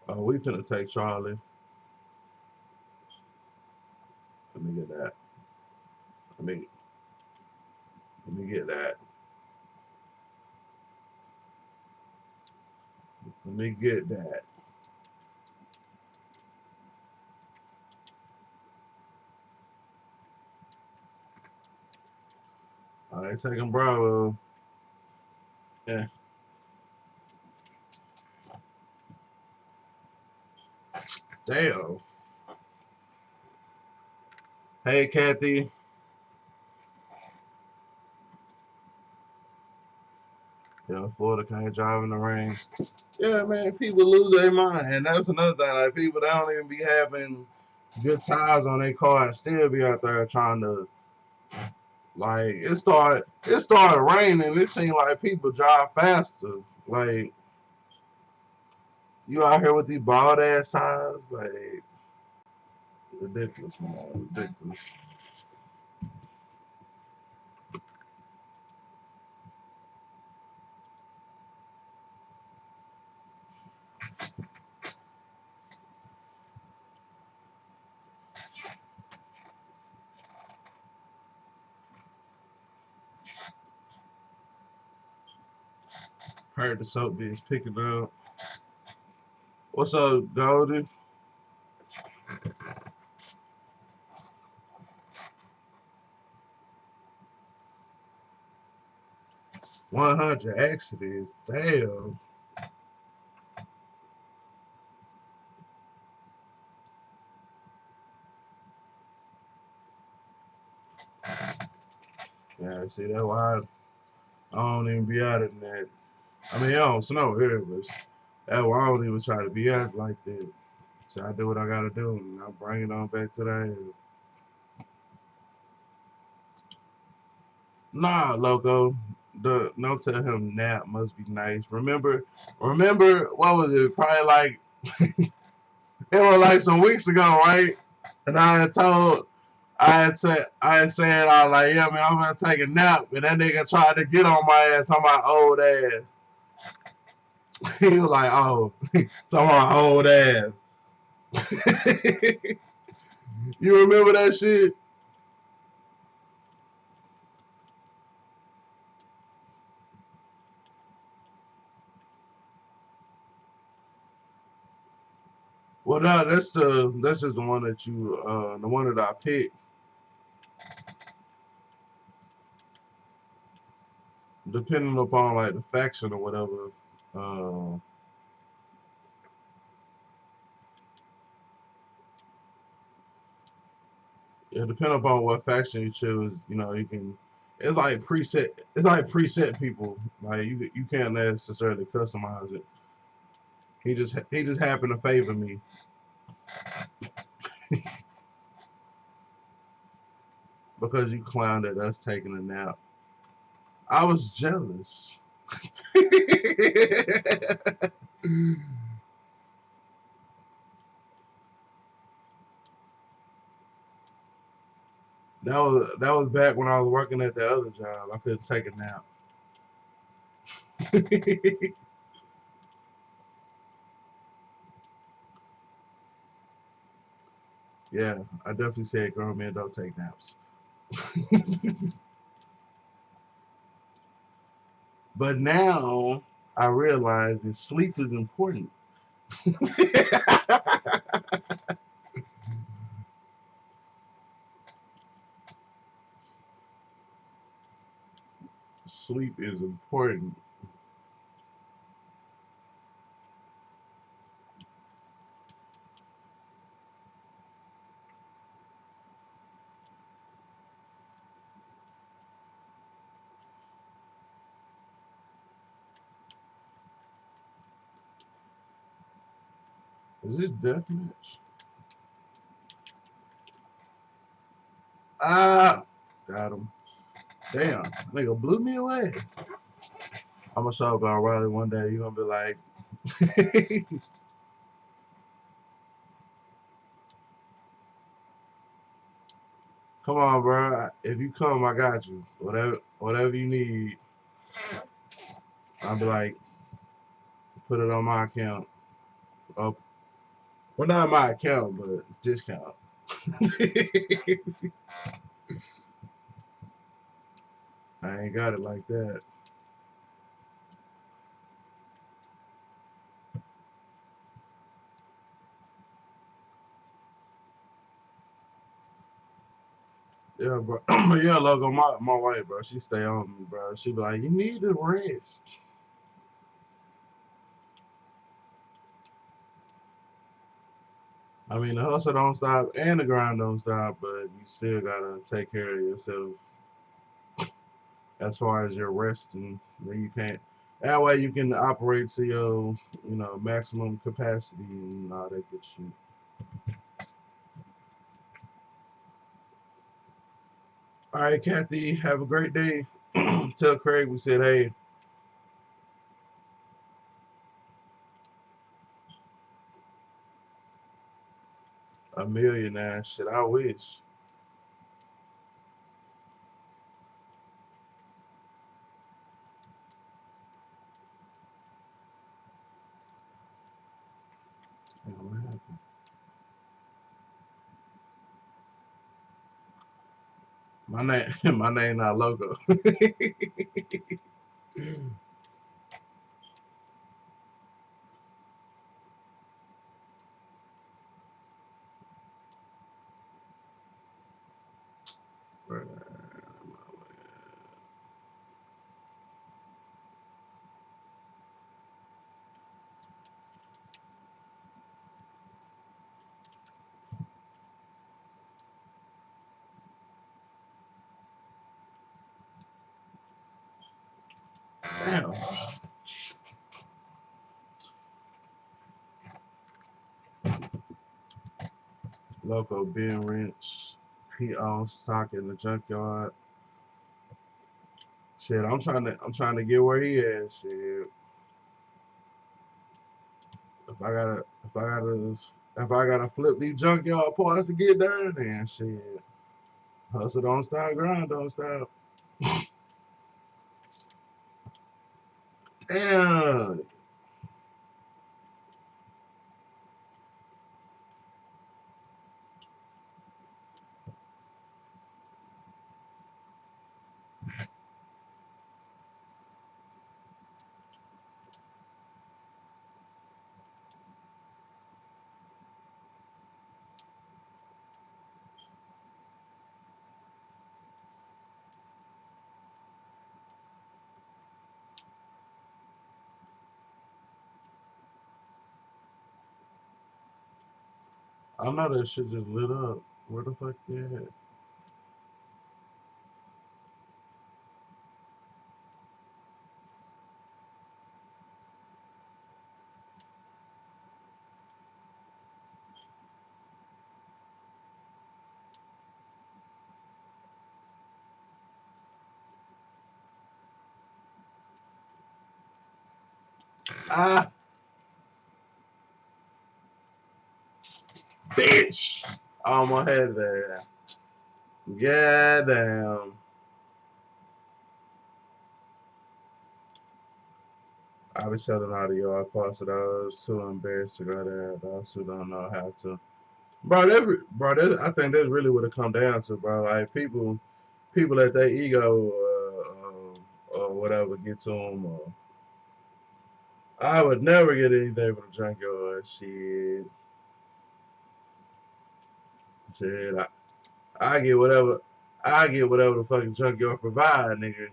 Oh, we finna take Charlie. Let me get that. Let me, let me get that. Let me get that. I ain't taking Bravo. Yeah. Damn. Hey, Kathy. Yeah, Florida can't drive in the rain. Yeah, man, people lose their mind, and that's another thing. Like people, they don't even be having good tires on their car and still be out there trying to Like it started raining. It seemed like people drive faster. Like you out here with these bald ass signs, like ridiculous, man, ridiculous. Heard the soap is picking up. What's up, Goldie? 100 accidents. Damn. Yeah, see that's why I don't even be out in that. I mean, it don't snow here, but that's why I don't even try to be out like that. So I do what I gotta do, and I bring it on back to that. Nah, loco. Don't tell him nap must be nice. Remember what was it? Probably like it was like some weeks ago, right? And I was like, yeah, man, I'm gonna take a nap, and that nigga tried to get on my ass on my old ass. He was like, oh, talking about old ass. You remember that shit? Well, no, that's just the one that the one that I picked. Depending upon like the faction or whatever. Uh, yeah, depending upon what faction you choose, you can. It's like preset. It's like preset people. Like you can't necessarily customize it. He just happened to favor me because you clowned at us taking a nap. I was jealous. that was back when I was working at the other job. I couldn't take a nap. Yeah, I definitely said grown men don't take naps. But now I realize that sleep is important. Sleep is important. Is this deathmatch? Ah, got him. Damn, nigga blew me away. I'm gonna show about Riley one day. You gonna be like, "Come on, bro. If you come, I got you. Whatever you need." I'll be like, "Put it on my account." Oh, well, not my account, but discount. I ain't got it like that. Yeah, bro. Yeah, logo. My wife, bro. She stay on me, bro. She be like, "You need to rest." I mean, the hustle don't stop and the grind don't stop, but you still gotta take care of yourself as far as your resting. Then you can't. That way you can operate to your, maximum capacity and all that good shit. All right, Kathy, have a great day. Tell Craig we said hey. A millionaire. Shit, I wish. Damn, what happened? My name, my name not logo. Damn. Loco Ben Wrench. He owns stock in the junkyard. Shit, I'm trying to get where he at. Shit. If I gotta if I gotta if I gotta flip these junkyard parts to get there, then shit. Hustle don't stop, grind don't stop. Damn. I know that shit just lit up. Where the fuck you at? Ah, bitch. I almost had that. Goddamn. I was selling all the yard parts of those. Too embarrassed to go there. Those who don't know how to. I think that's really what it come down to, bro. Like people let their ego or whatever get to them. I would never get anything from the junkyard. Shit. I get whatever. I get whatever the fucking junkyard provide, nigga.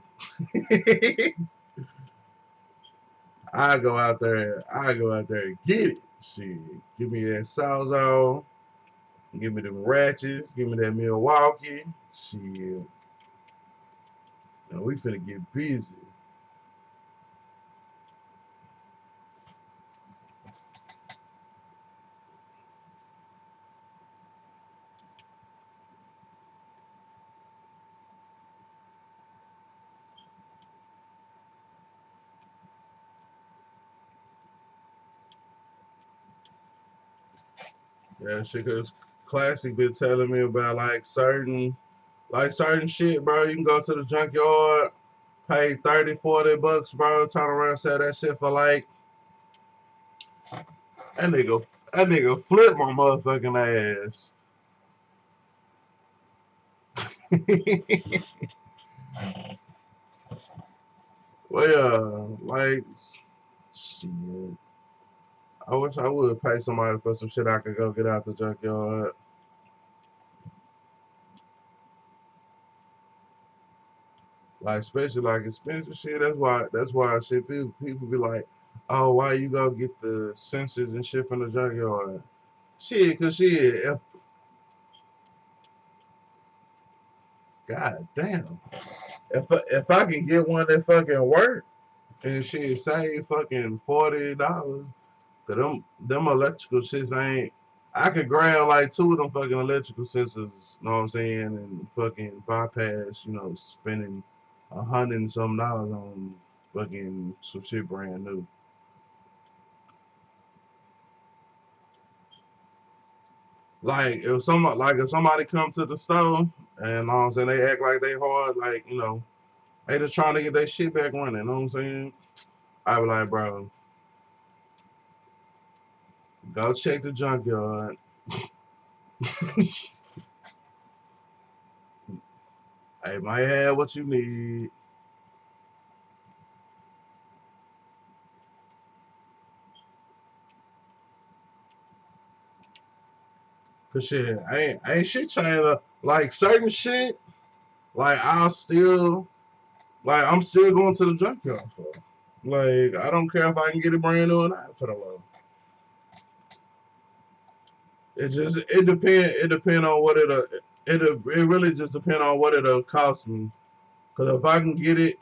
I go out there. I go out there and get it. Shit. Give me that Sawzall. Give me them ratchets. Give me that Milwaukee. Shit. Now we finna get busy. Yeah, shit. Cause Classic been telling me about certain shit, bro. You can go to the junkyard, pay 30, $40, bro. Turn around, sell that shit for like that nigga. That nigga flip my motherfucking ass. Well, like shit. I wish I would pay somebody for some shit I could go get out the junkyard. Like especially like expensive shit. That's why shit people be like, oh, why you go get the sensors and shit from the junkyard? Shit, cause shit, god damn. If I can get one that fucking work and shit save fucking $40, cause them electrical shits ain't. I could grab like two of them fucking electrical sensors, you know what I'm saying, and fucking bypass, spending $100 and some on fucking some shit brand new. Like if somebody come to the store and you know what I'm saying they act like they hard, like they just trying to get their shit back running. You know what I'm saying? I was like, bro, go check the junkyard. I might have what you need. Cause shit, I ain't shit trying to like certain shit. Like I'm still going to the junkyard for. Like I don't care if I can get it brand new or not for the low. It depend on what it really just depend on what it'll cost me. Cause if I can get it,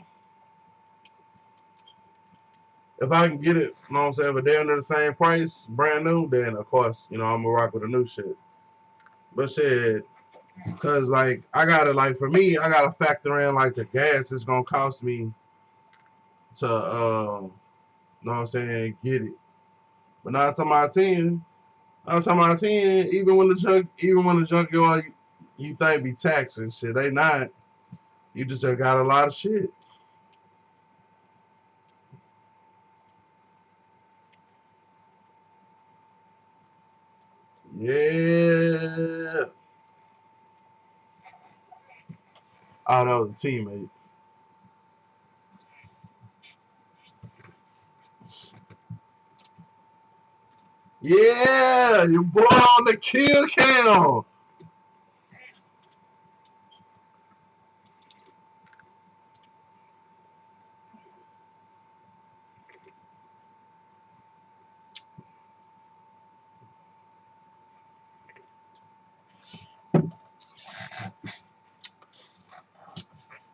you know what I'm saying, if they're under the same price, brand new, then of course, I'm gonna rock with the new shit. But shit, cause like I gotta like for me, I gotta factor in like the gas it's gonna cost me to you know what I'm saying, get it. But not talking about 10. I'm talking about 10, even when the junkyard you think be taxing shit, they not. You just got a lot of shit. Yeah. Oh, that was a teammate. Yeah, you boy on the kill cam.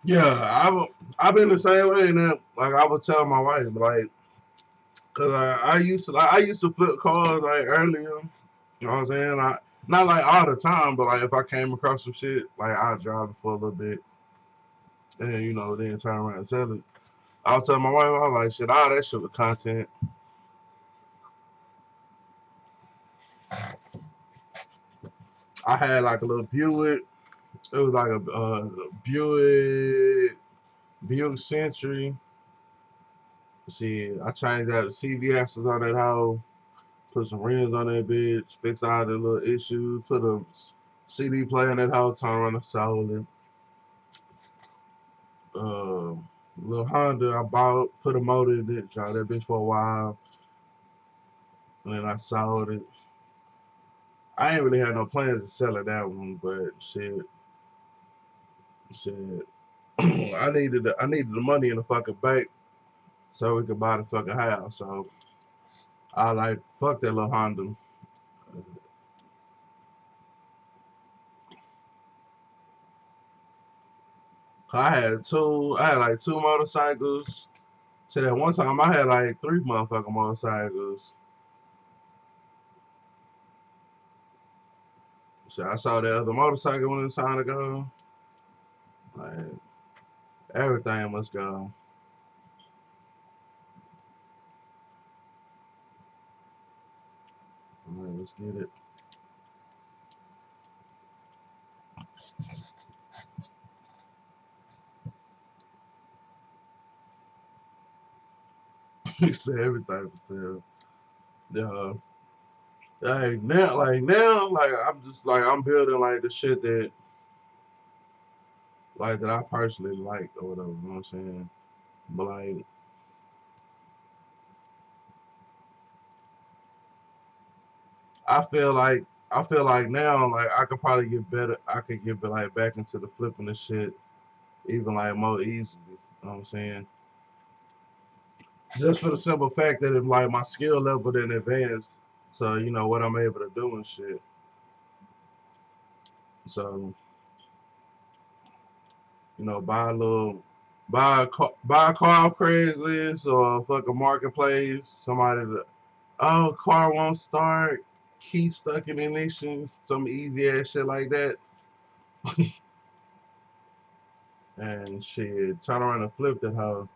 Yeah, I've been the same way now. Like I would tell my wife, like, cause I used to flip cars like earlier. You know what I'm saying? Not like all the time, but like if I came across some shit, like I'd drive it for a little bit, and then turn around and sell it. I'll tell my wife, I was like, shit, all that shit with content. I had like a little Buick. It was like a Buick Century. See, I changed out the CVXs on that hoe, put some rims on that bitch, fixed all the little issues, put a CD player in that hoe, turn around and sold it. Uh, little Honda I bought, put a motor in it, drive that bitch for a while, and then I sold it. I ain't really had no plans to sell it that one, but shit. I needed the money in the fucking bank so we could buy the fucking house. So I like fuck that little Honda. I had like two motorcycles. So that one time I had like three motherfucking motorcycles. So I saw that other motorcycle when it was time to go. Like everything must go. All right, let's get it. He said everything for sale. Yeah. Like now, like I'm just like I'm building like the shit that I personally like or whatever. You know what I'm saying? But like I feel like I feel like now like I could probably get better. I could get like back into the flipping the shit even like more easily. You know what I'm saying? Just for the simple fact that if like my skill level didn't advance, so what I'm able to do and shit. So buy a car off Craigslist or fucking marketplace. Somebody that car won't start. key stuck in ignition, some easy ass shit like that. And shit, turn around and flip that hoe.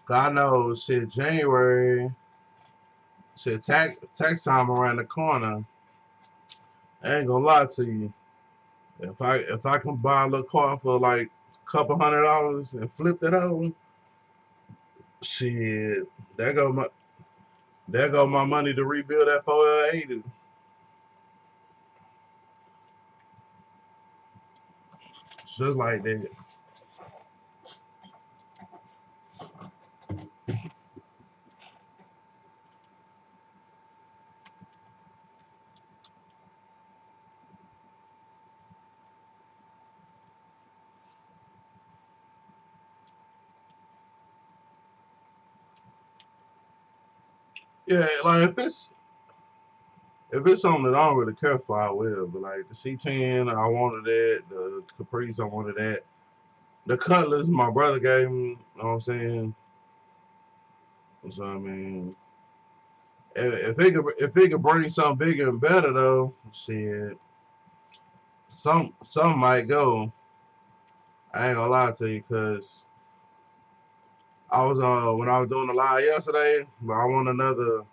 God knows, shit, January, shit, tax time around the corner. I ain't gonna lie to you. If I can buy a little car for like a couple $100 and flip that over, shit, there go my money to rebuild that 4L80. Just like that. Yeah, like if it's something that I don't really care for, I will. But like the C10, I wanted that. The Caprice, I wanted that. The Cutlass, my brother gave me. You know what I'm saying? So I mean, if it could bring something bigger and better though, shit, some might go. I ain't gonna lie to you, cause I was when I was doing the live yesterday, but I want another.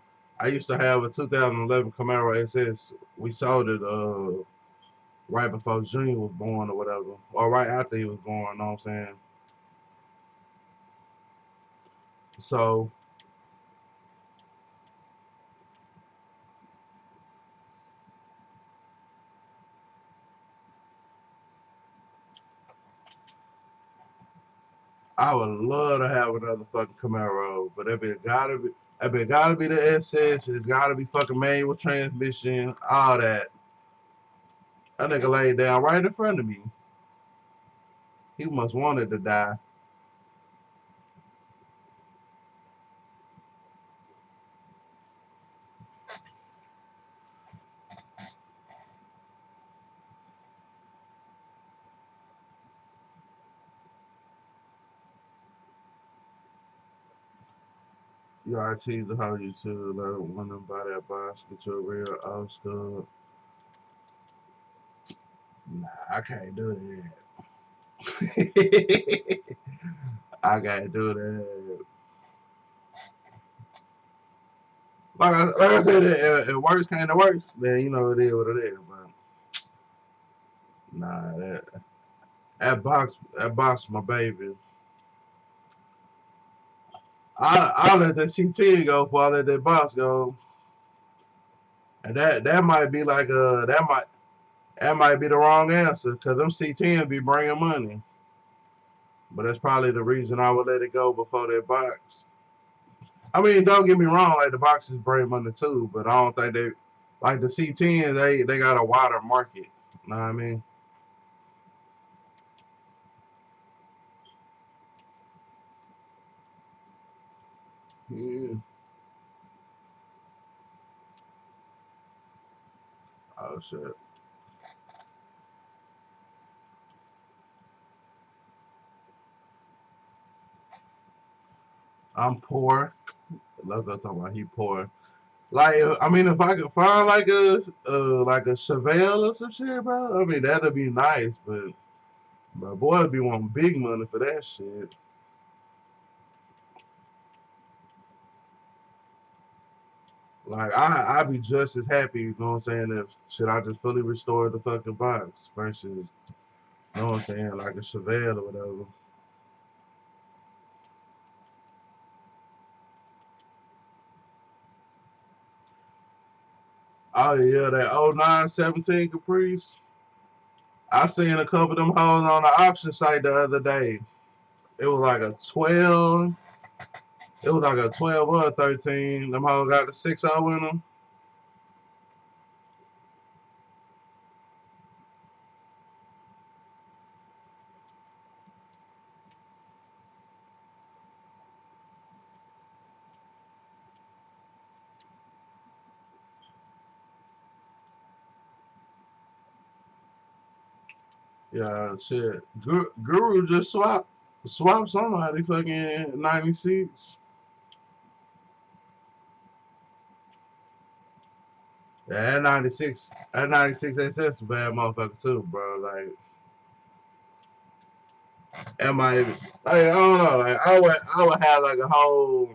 I used to have a 2011 Camaro SS. We sold it right before Junior was born or whatever, or right after he was born. You know what I'm saying? So I would love to have another fucking Camaro, but if it gotta be the SS. It's gotta be fucking manual transmission, all that. That nigga laid down right in front of me. He must wanted to die. You are tease the how you too. Let them want to buy that box. Get you a real old school. Nah, I can't do that. I can't do that. Like I said, if worst came to worst, then you know it is what it is. But nah, that box, my baby. I'll let that CT go before I let that box go. And that might be like that might be the wrong answer because them C10 be bringing money. But that's probably the reason I would let it go before that box. I mean, don't get me wrong, like the boxes bring money too, but I don't think they like the C10. They got a wider market. You know what I mean? Yeah. Oh shit. I'm poor. Loco talking about he poor. Like I mean, if I could find like a Chevelle or some shit, bro. I mean that'd be nice, but my boy would be wanting big money for that shit. Like I'd be just as happy, you know what I'm saying, if should I just fully restore the fucking box versus, you know what I'm saying, like a Chevelle or whatever. Oh yeah, that '09 17 Caprice. I seen a couple of them hoes on the auction site the other day. It was like a 12. It was like a 12 or a 13. Them hoes got the 6.0 in them. Yeah, shit. Guru just swapped. swap somebody fucking 96. Yeah, that 96 SS is a bad motherfucker too, bro. Like, am I? Like, I don't know. Like, I would have like a whole.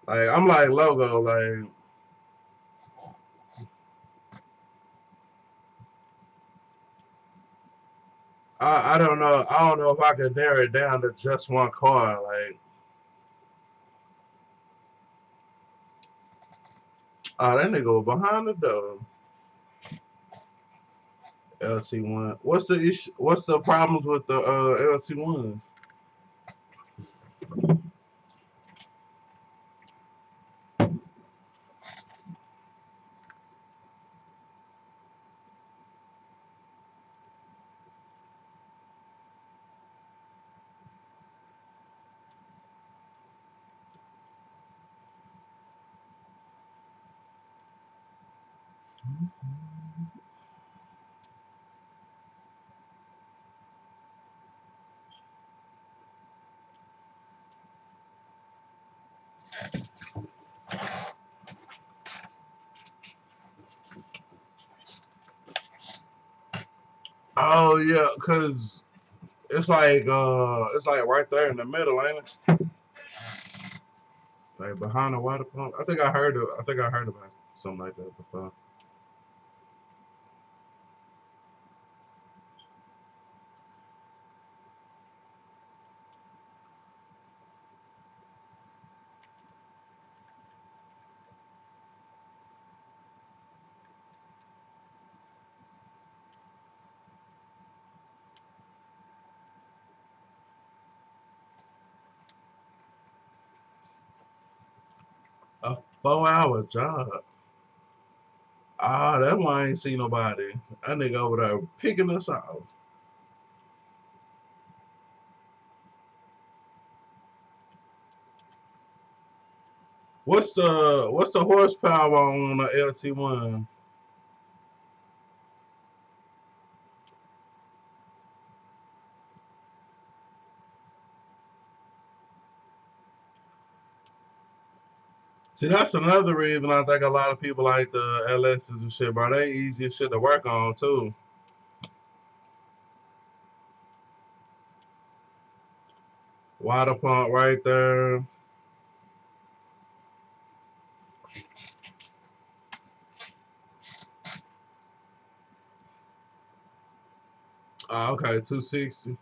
Like, I'm like logo. Like, I don't know. I don't know if I could narrow it down to just one car. Like, oh, that nigga was behind the door. LT1. What's the issue? What's the problems with the LT1s? Oh yeah, cause it's like right there in the middle, ain't it? Like behind the water pump. I think I heard about something like that before. A 4 hour job. Ah, that's why I ain't see nobody. That nigga over there picking us off. What's the horsepower on the LT1? See, that's another reason I think a lot of people like the LSs and shit, bro. They easy as shit to work on too. Water pump right there. Ah, okay, 260.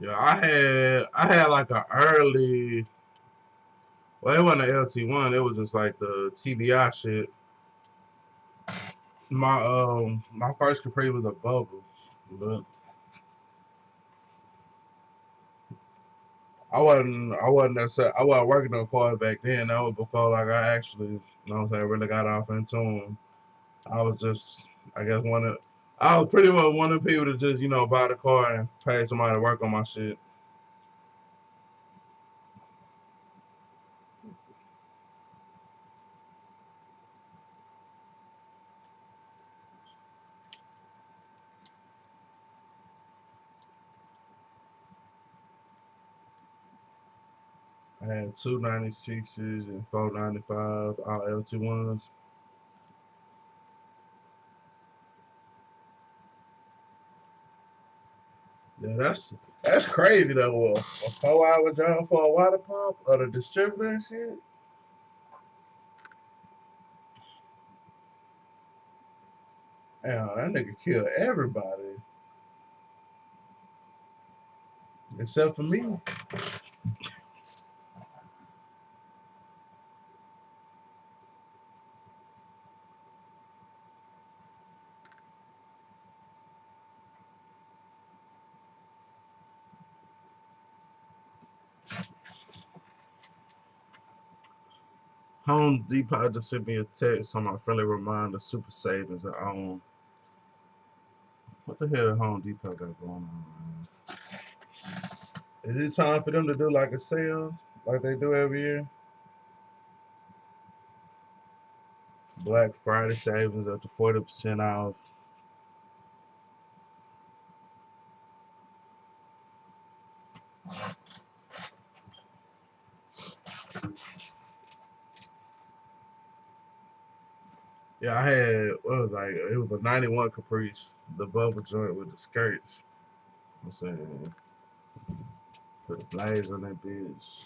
Yeah, I had like a early. Well, it wasn't an LT1. It was just like the TBI shit. My first Capri was a bubble, but I wasn't working on cars back then. That was before like I actually, you know what I'm saying, really got off into them. I was just, I guess I was pretty much one of the people to just, buy the car and pay somebody to work on my shit. I had two 96s and 495s, all LT1s. Yeah, that's crazy though. A 4 hour job for a water pump or the distributor and shit. Damn, that nigga killed everybody except for me. Home Depot just sent me a text on my friendly reminder, super savings are on. What the hell Home Depot got going on, man? Is it time for them to do like a sale like they do every year? Black Friday savings up to 40% off. Yeah, I had what was like it was a 91 Caprice, the bubble joint with the skirts. I'm saying put a blaze on that bitch.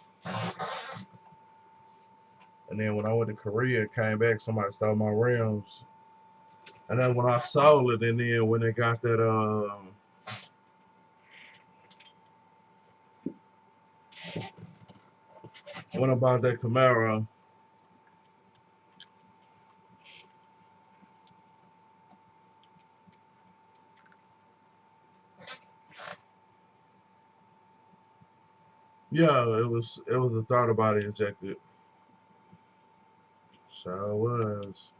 And then when I went to Korea and came back, somebody stole my rims. And then when I sold it, and then when they got that when I bought that Camaro, yeah, it was a throttle body injected. So was.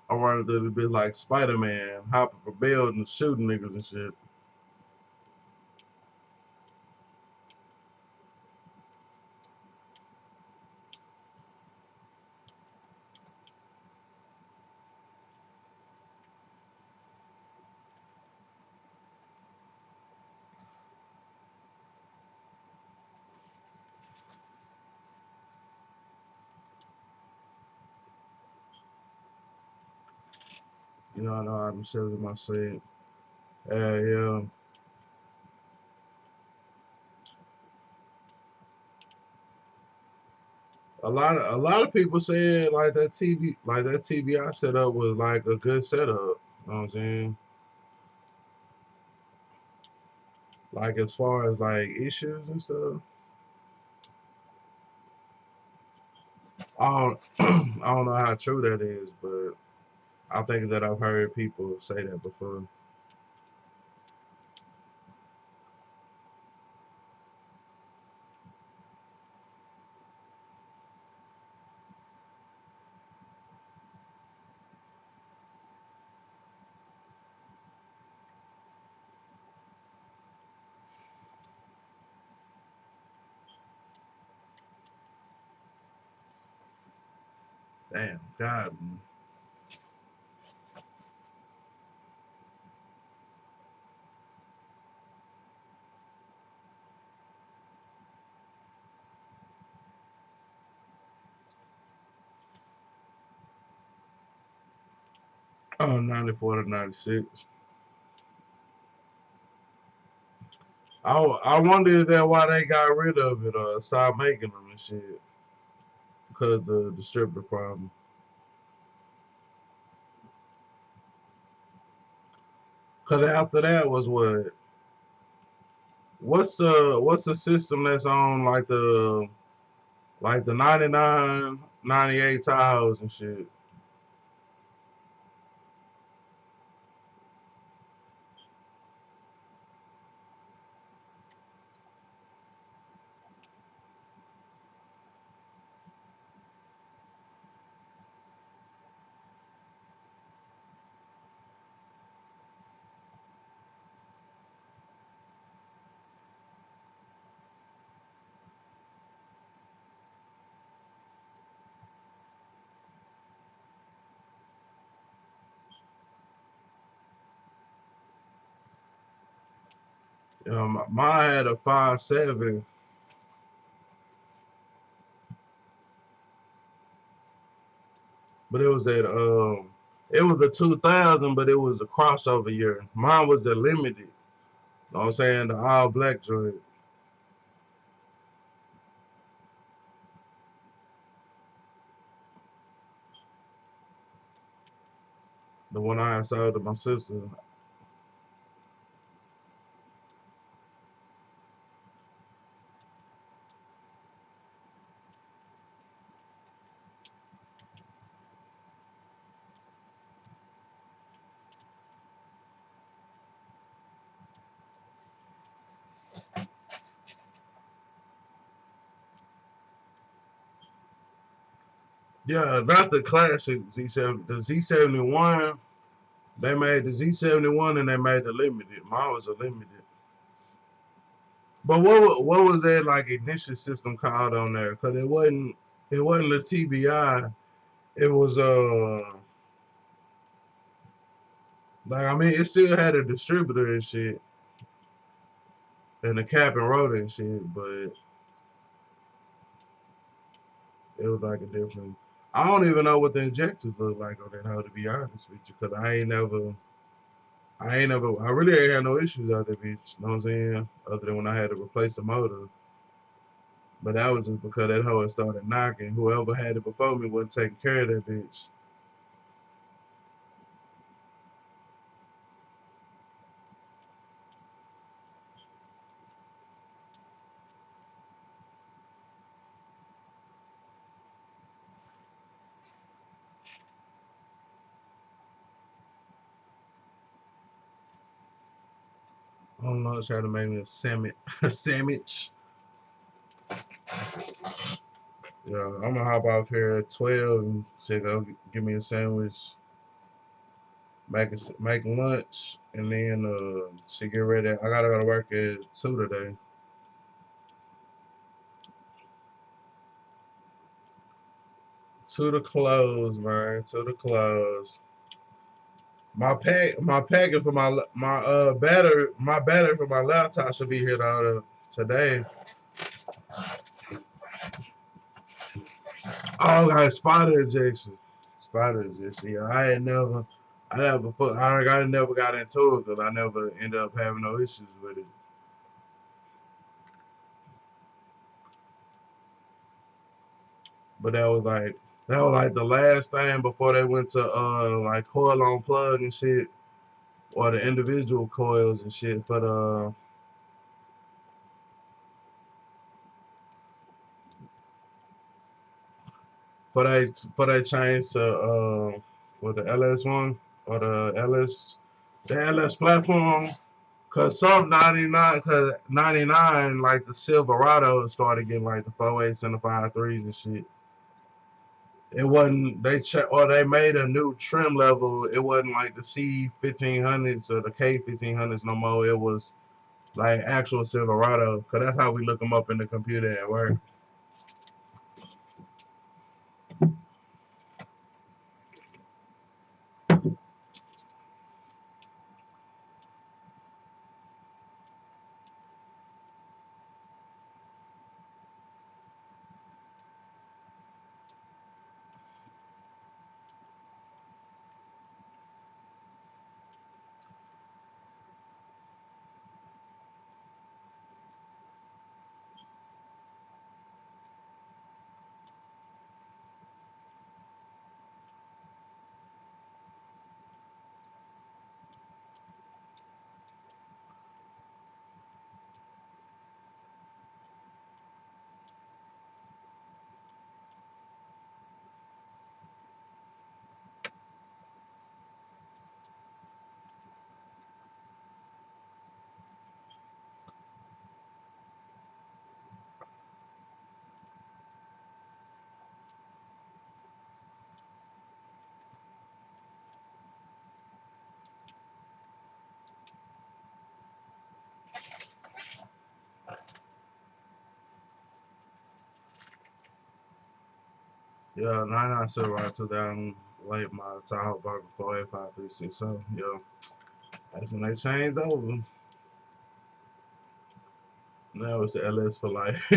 I wanted it to be like Spider-Man, hopping for buildings, shooting niggas and shit. You know, I know how them shit in my seat. Yeah. A lot of people said like that TBI setup was like a good setup. You know what I'm saying? Like as far as like issues and stuff. I don't, I don't know how true that is, but I think that I've heard people say that before. Damn, God. 94 to 96. I wonder if that why they got rid of it or stopped making them and shit because of the distributor problem. Because after that was what? What's the system that's on like the 99, 98 towers and shit? Mine had a 5.7, but it was a 2000, but it was a crossover year. Mine was the limited. You know what I'm saying? The all black joint. The one I had sold to my sister. Yeah, not the classic Z7. The Z71. They made the Z71 and they made the limited. Mine was a limited. But what was that like ignition system called on there? Cause it wasn't a TBI. It was like I mean it still had a distributor and shit and a cap and rotor and shit, but it was like a different. I don't even know what the injectors look like on that hoe to be honest with you, cause I really ain't had no issues out there, bitch. You know what I'm saying? Other than when I had to replace the motor. But that was just because that hoe had started knocking. Whoever had it before me wasn't taking care of that bitch. I don't know, trying to make me a sandwich. A sandwich. Yeah, I'm gonna hop off here at 12 and say go give me a sandwich, make lunch, and then she get ready. I gotta go to work at 2 today. To the close, man. To the close. My packet for my battery for my laptop should be here today. Oh, got spider injection. Spider injection. Yeah, I never got into it because I never ended up having no issues with it. But that was like the last thing before they went to like coil on plug and shit, or the individual coils and shit for they change to with the LS one or the LS platform. Cause some 99, cause 99, like the Silverado started getting like the 4.8s and the 5.3s and shit. It wasn't or they made a new trim level. It wasn't like the C1500s or the K1500s no more. It was like actual Silverado. Cause that's how we look them up in the computer at work. Yeah, 99 Silverado 2000 late model Tahoe Barber 48536. So yeah, that's when they changed over. Now it's the LS for life.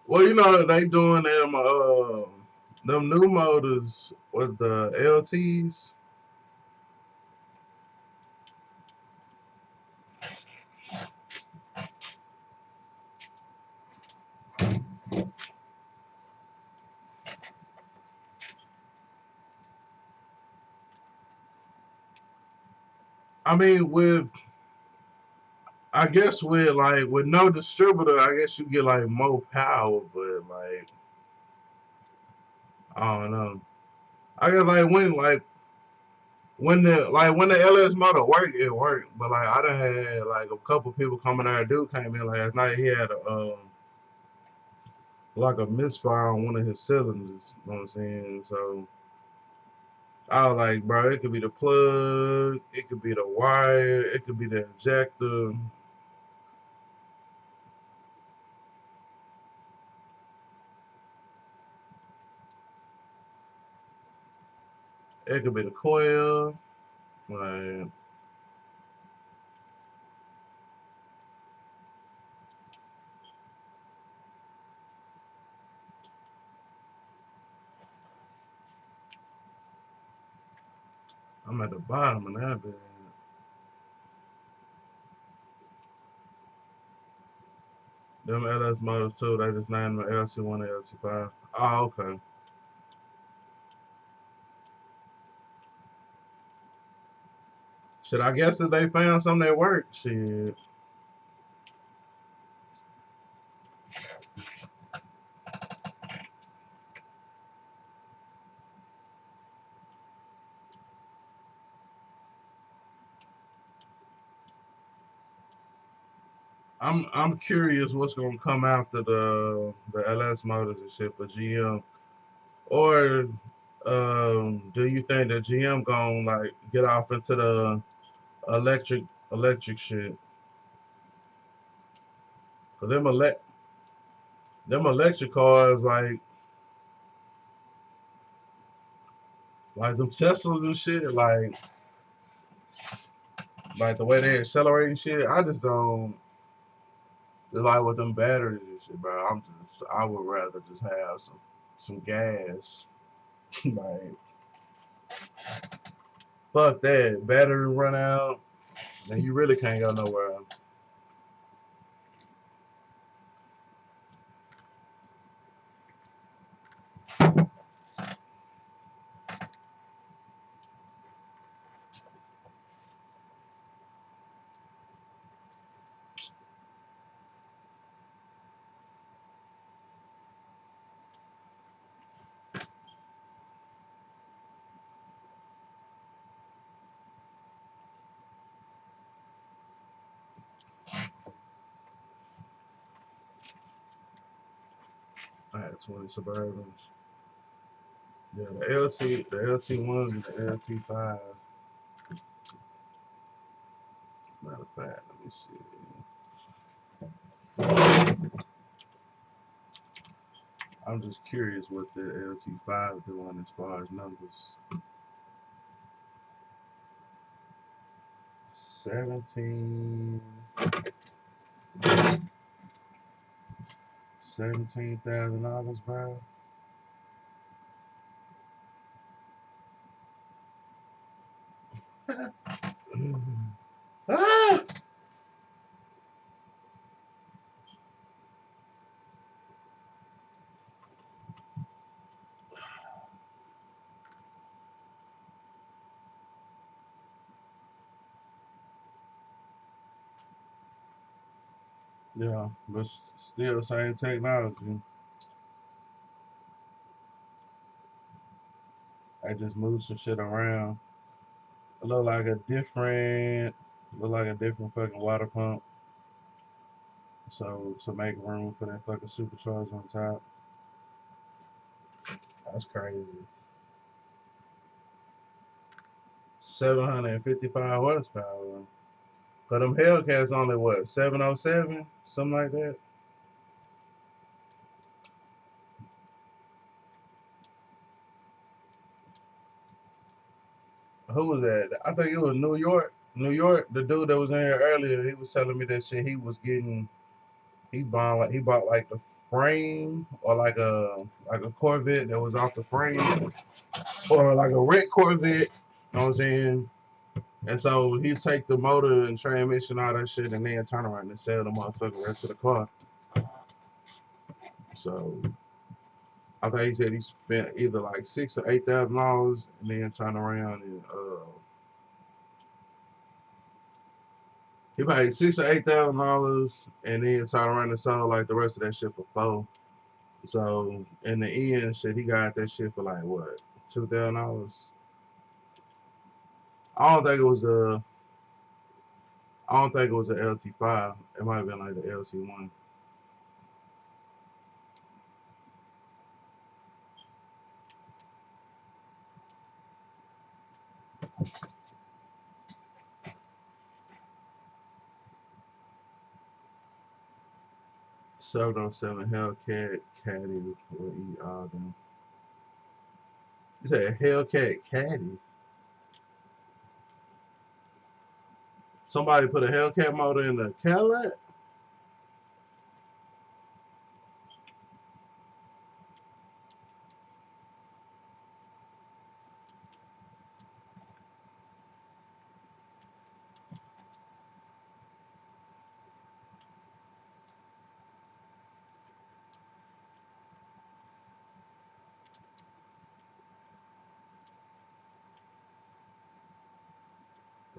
Well, they doing them new motors with the LTs. I mean, I guess with no distributor, I guess you get like more power, but like I don't know. I guess when the LS motor worked, it worked. But like I done had like a couple people coming there. A dude came in last night. He had a like a misfire on one of his cylinders. You know what I'm saying? So I was like, bro, it could be the plug, it could be the wire, it could be the injector, it could be the coil. Like, I'm at the bottom of that bed. Them LS motors too, they just named them LT1 and LT5. Oh, okay. Shit, I guess if they found something that worked, shit. I'm curious what's gonna come after the LS motors and shit for GM. Or do you think that GM gonna like get off into the electric electric shit? Cause them electric cars like them Teslas and shit, like the way they accelerate and shit. I just don't like with them batteries and shit, bro. I would rather just have some gas. Like fuck that battery run out, then you really can't go nowhere. I had 20 Suburbans. Yeah, the LT1 and the LT5. Matter of fact, let me see. I'm just curious what the LT5 doing as far as numbers. 17, 17,000 bro. Ah! Yeah, but still same technology. I just moved some shit around. It look like a different fucking water pump. So to make room for that fucking supercharger on top. That's crazy. 755 horsepower. But them Hellcats only what, 707? Something like that. Who was that? I think it was New York. New York, the dude that was in here earlier, he was telling me that shit he was getting he bought like the frame or like a Corvette that was off the frame or like a wreck Corvette, you know what I'm saying? And so he'd take the motor and transmission, all that shit, and then turn around and sell the motherfucking rest of the car. So I think he said he spent either like $6,000 or $8,000 and then turn around and he paid $6,000 or $8,000 and then turn around and sold like the rest of that shit for four. So in the end, shit, he got that shit for like what, $2,000. I don't think it was the I don't think it was the LT5. It might have been like the LT1. 707 Hellcat Caddy will eat all them. You said Hellcat Caddy? Somebody put a Hellcat motor in a Cadillac?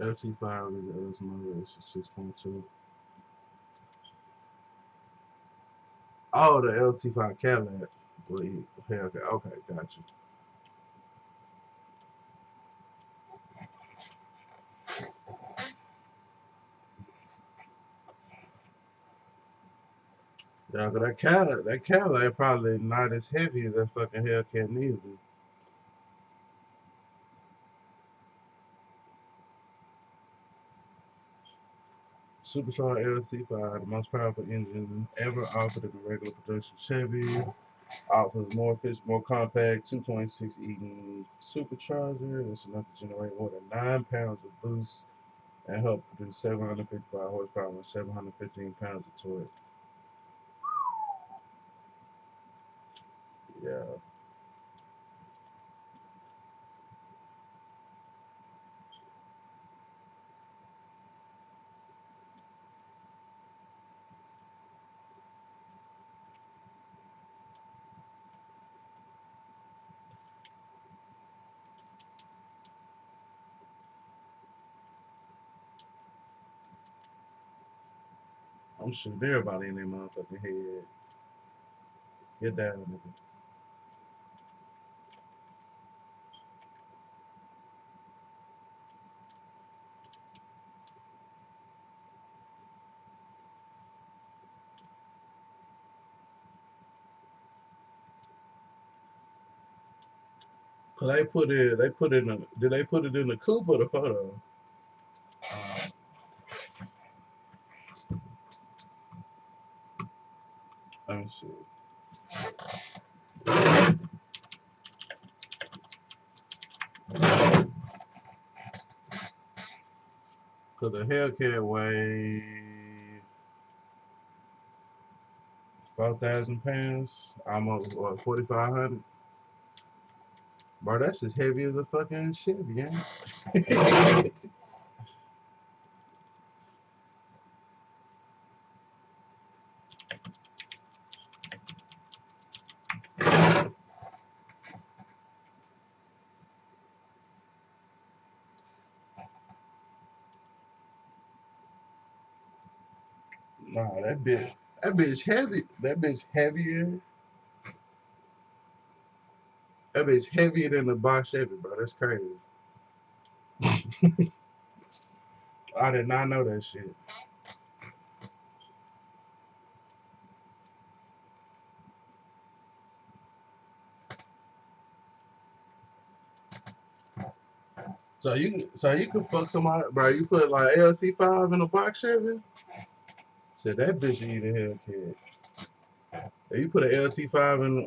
LT5 is LS motor, it's a 6.2. Oh, the LT5 Cadillac will eat Hellcat. Okay, gotcha. Yeah, cause that Cadillac probably not as heavy as that fucking Hellcat neither. Supercharged LT5, the most powerful engine ever offered in a regular production Chevy. Offers more efficient, more compact 2.6 Eaton supercharger. That's enough to generate more than 9 pounds of boost and help produce 755 horsepower and 715 pounds of torque. Yeah, I'm shooting everybody in their motherfucking head. Get down, nigga. Cause did they put it in the coupe or the photo? Let me see. Cause the Hellcat weigh 4,000 pounds, almost what 4,500. Bro, that's as heavy as a fucking Chevy, yeah. Nah, that bitch heavy. That bitch heavier. That bitch heavier than the box Chevy, bro. That's crazy. I did not know that shit. So you can fuck somebody, bro. You put like LC5 in a box Chevy. Said that bitch eat a Hellcat. You put an LT5 in,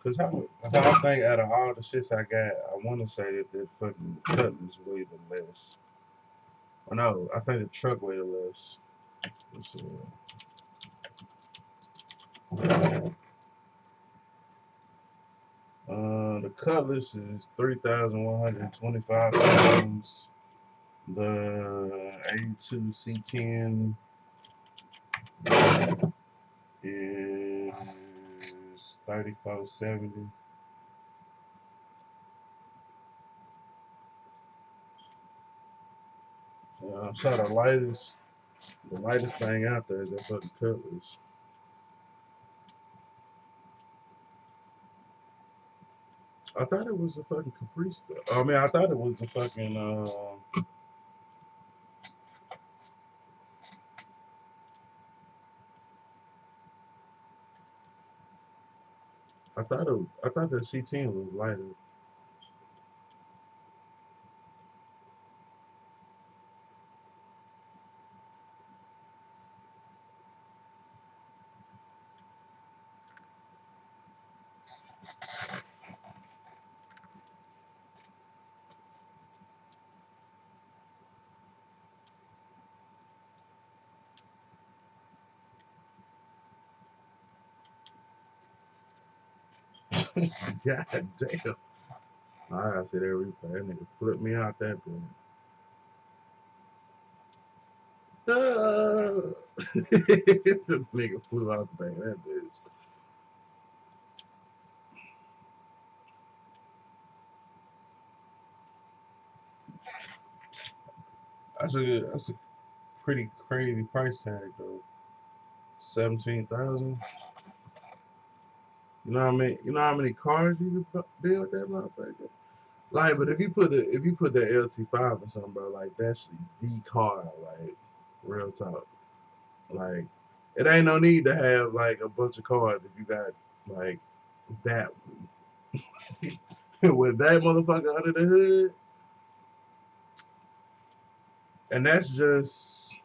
cause how I think out of all the shits I got, I want to say that the fucking Cutlass weigh the less. Oh, no, I think the truck weigh the less. Let's see. The Cutlass is 3,125 pounds. The A2 C10 is 3,470. So the lightest thing out there is that fucking Cutlass. I thought it was a fucking Caprice. I mean, I thought it was the fucking. I thought the C10 was lighter. God damn. I gotta see that replay. That nigga flipped me out that bit. This nigga flew out the back of that bitch. That's a pretty crazy price tag though. 17,000. You know how many? You know how many cars you could build with that motherfucker? Like, but if you put that LT5 or something, bro, like that's the car. Like, real talk. Like, it ain't no need to have like a bunch of cars if you got like that with that motherfucker under the hood, and that's just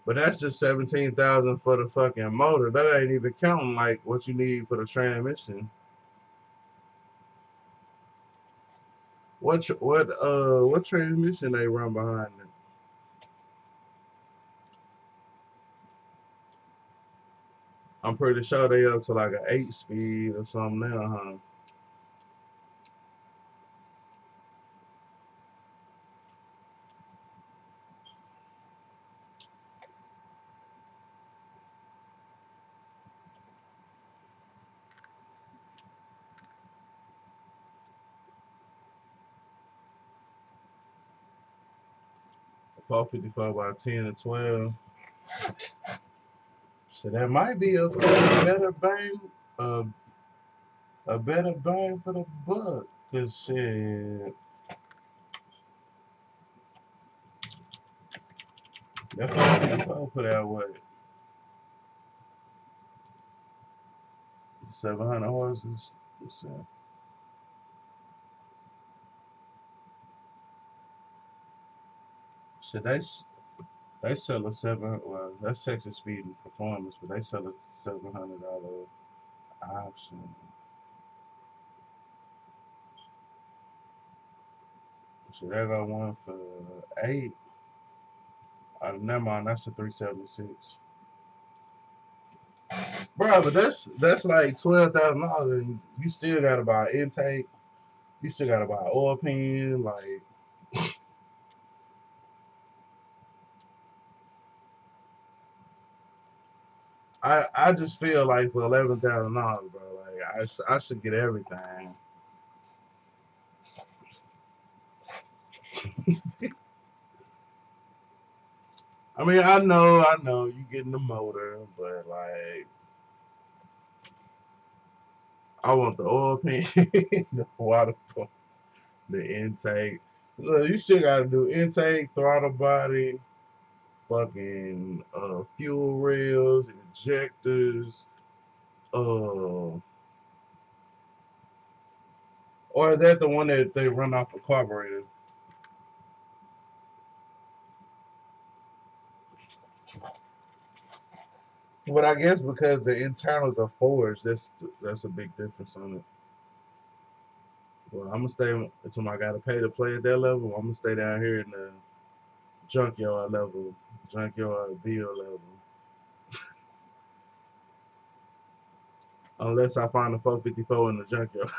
17,000 for the fucking motor. That ain't even counting like what you need for the transmission. What transmission they run behind it? I'm pretty sure they up to like an 8 speed or something now, huh? 454 by 10 and 12. So that might be a better bang, uh, a better bang for the buck. Cause shit, that 454 put out what, 700 horses. So, shit, they sell a 7. Well, that's Texas Speed and Performance, but they sell a $700 option. So they got one for 8. Never mind, that's a 376. Bro, but that's like $12,000, and you still gotta buy intake. You still gotta buy oil pan. Like, I just feel like for $11,000, bro, like I should get everything. I mean, I know you getting the motor, but like I want the oil pan, the water pump, the intake. Look, you still gotta do intake, throttle body, fucking fuel rails, injectors, or is that the one that they run off a carburetor? But I guess because the internals are forged, that's a big difference on it. Well, I'm gonna stay until I gotta pay to play at that level. I'm gonna stay down here in the junkyard level, junkyard deal level. Unless I find a 454 in the junkyard.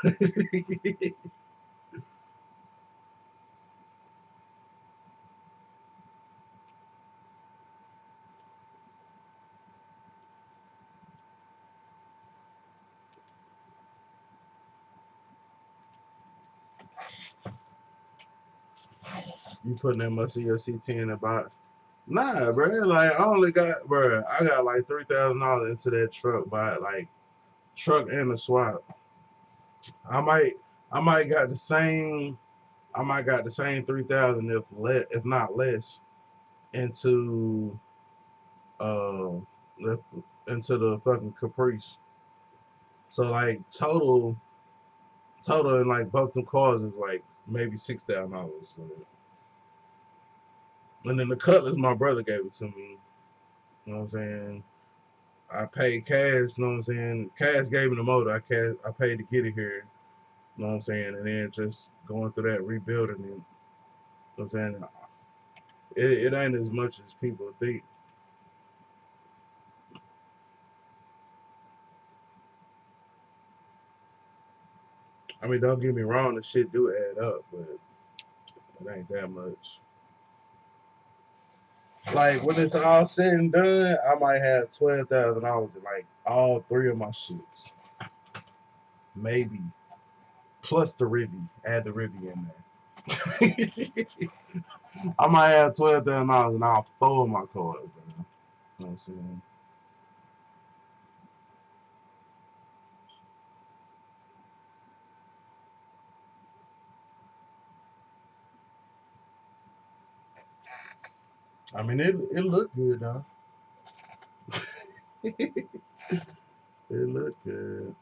You putting that much of your CT in the box? Nah, bro. Like I only got, bro. I got like $3,000 into that truck by like truck and a swap. I might, I might got the same. I might got the same 3,000 if not less into uh left into the fucking Caprice. So like total in like both them cars is like maybe $6,000. So, and then the Cutlass my brother gave it to me. You know what I'm saying? I paid cash, you know what I'm saying? Cash gave me the motor. I paid to get it here. You know what I'm saying? And then just going through that rebuilding it. You know what I'm saying? It ain't as much as people think. I mean, don't get me wrong, the shit do add up, but it ain't that much. Like when it's all said and done, I might have $12,000 in like all three of my shits, maybe plus the Rivi. Add the Rivi in there. I might have $12,000 and I'll throw in my card, bro. You know what I'm saying? I mean, it looked good though. It looked good.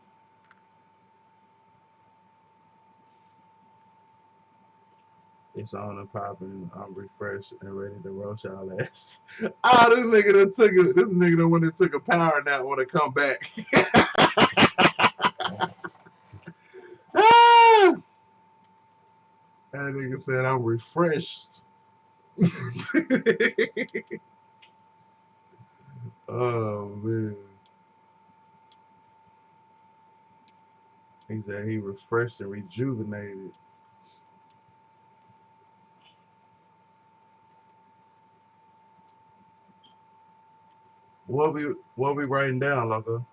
It's on and popping. I'm refreshed and ready to roast y'all ass. Ah, this nigga that took it. This nigga that went and took a power nap want to come back. Ah, that nigga said I'm refreshed. Oh man. He said he refreshed and rejuvenated. What we writing down, loco?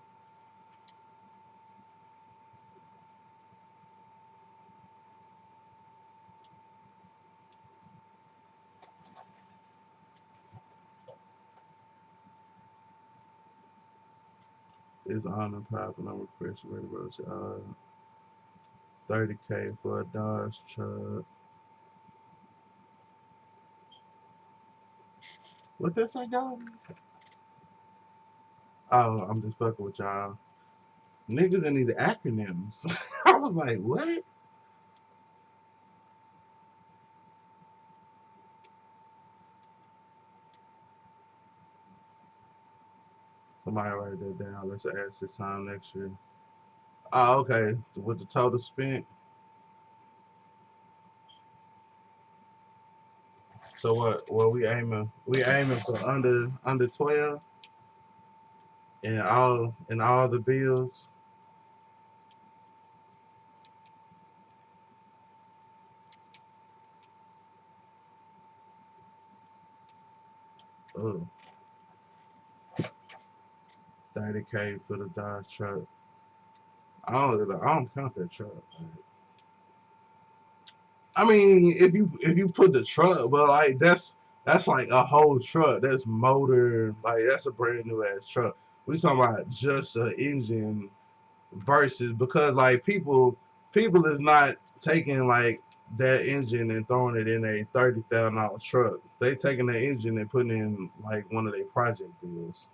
It's on and popping. I'm refreshed and ready to roast y'all. 30K for a Dodge truck. What this I got? Oh, I'm just fucking with y'all. Niggas in these acronyms. I was like, what? Somebody write that down. Let's ask this time next year. Oh, okay. With the total spent. So what we aiming? We aiming for under 12 and all the bills. Oh, 30K for the Dodge truck. I don't count that truck. I mean, if you put the truck, but like that's like a whole truck. That's motor, like that's a brand new ass truck. We talking about just an engine versus because like people is not taking like that engine and throwing it in a $30,000 truck. They taking the engine and putting in like one of their project deals.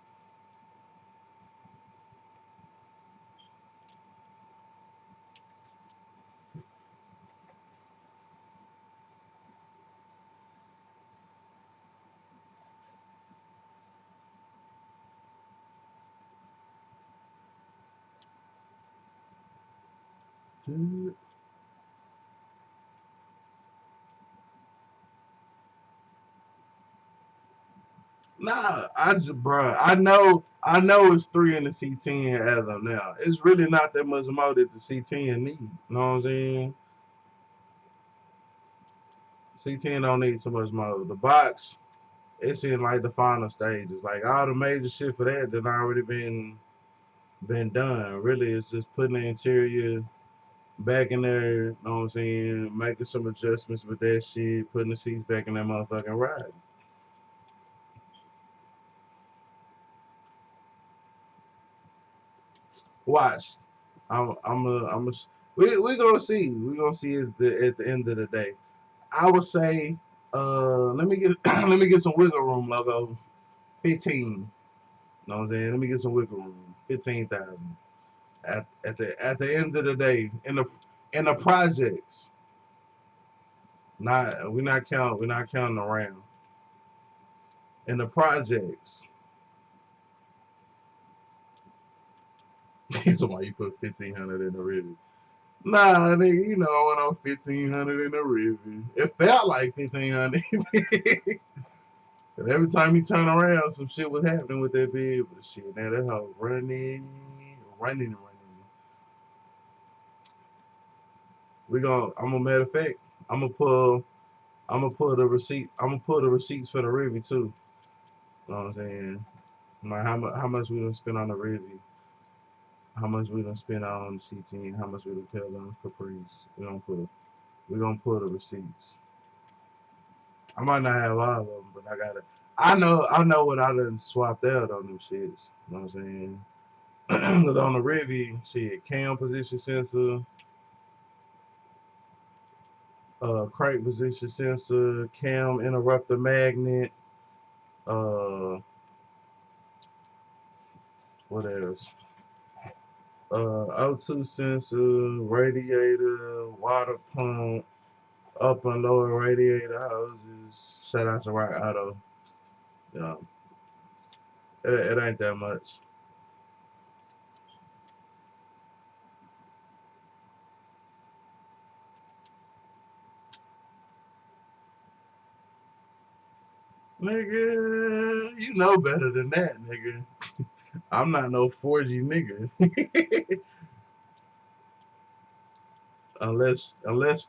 Nah, I know it's three in the C10 as of now. It's really not that much more that the C10 need. You know what I'm saying? C10 don't need too much more. The box, it's in like the final stages. Like all the major shit for that already been done. Really, it's just putting the interior back in there. You know what I'm saying? Making some adjustments with that shit, putting the seats back in that motherfucking ride. Watch. I'm a, we gonna see. We gonna see at the end of the day. I would say, let me get let me get some wiggle room, logo. 15. You know what I'm saying? Let me get some wiggle room. 15,000. At the end of the day, in the projects, not we're not counting around. In the projects, somebody you put 1,500 in the ribbon. Nah, nigga, you know I went on 1,500 in the ribbon. It felt like 1,500. And every time you turn around, some shit was happening with that bid. But shit, now that hoe running, running, running. I'm a matter of fact, I'm gonna pull, I'm gonna pull the receipt. I'm gonna pull the receipts for the review too. You know what I'm saying? Like how much we done spend on the review, how much we done spend on CT, how much we done pay on Caprice. We gonna pull the receipts. I might not have all of them, but I gotta. I know what I done swapped out on them shits. You know what I'm saying? Cause on the review, shit, cam position sensor, crate position sensor, cam interrupter magnet, uh, what else? O2 sensor, radiator, water pump, up and lower radiator hoses. Shout out to Rock Auto. You know, it ain't that much. Nigga, you know better than that, nigga. I'm not no 4G nigga. unless unless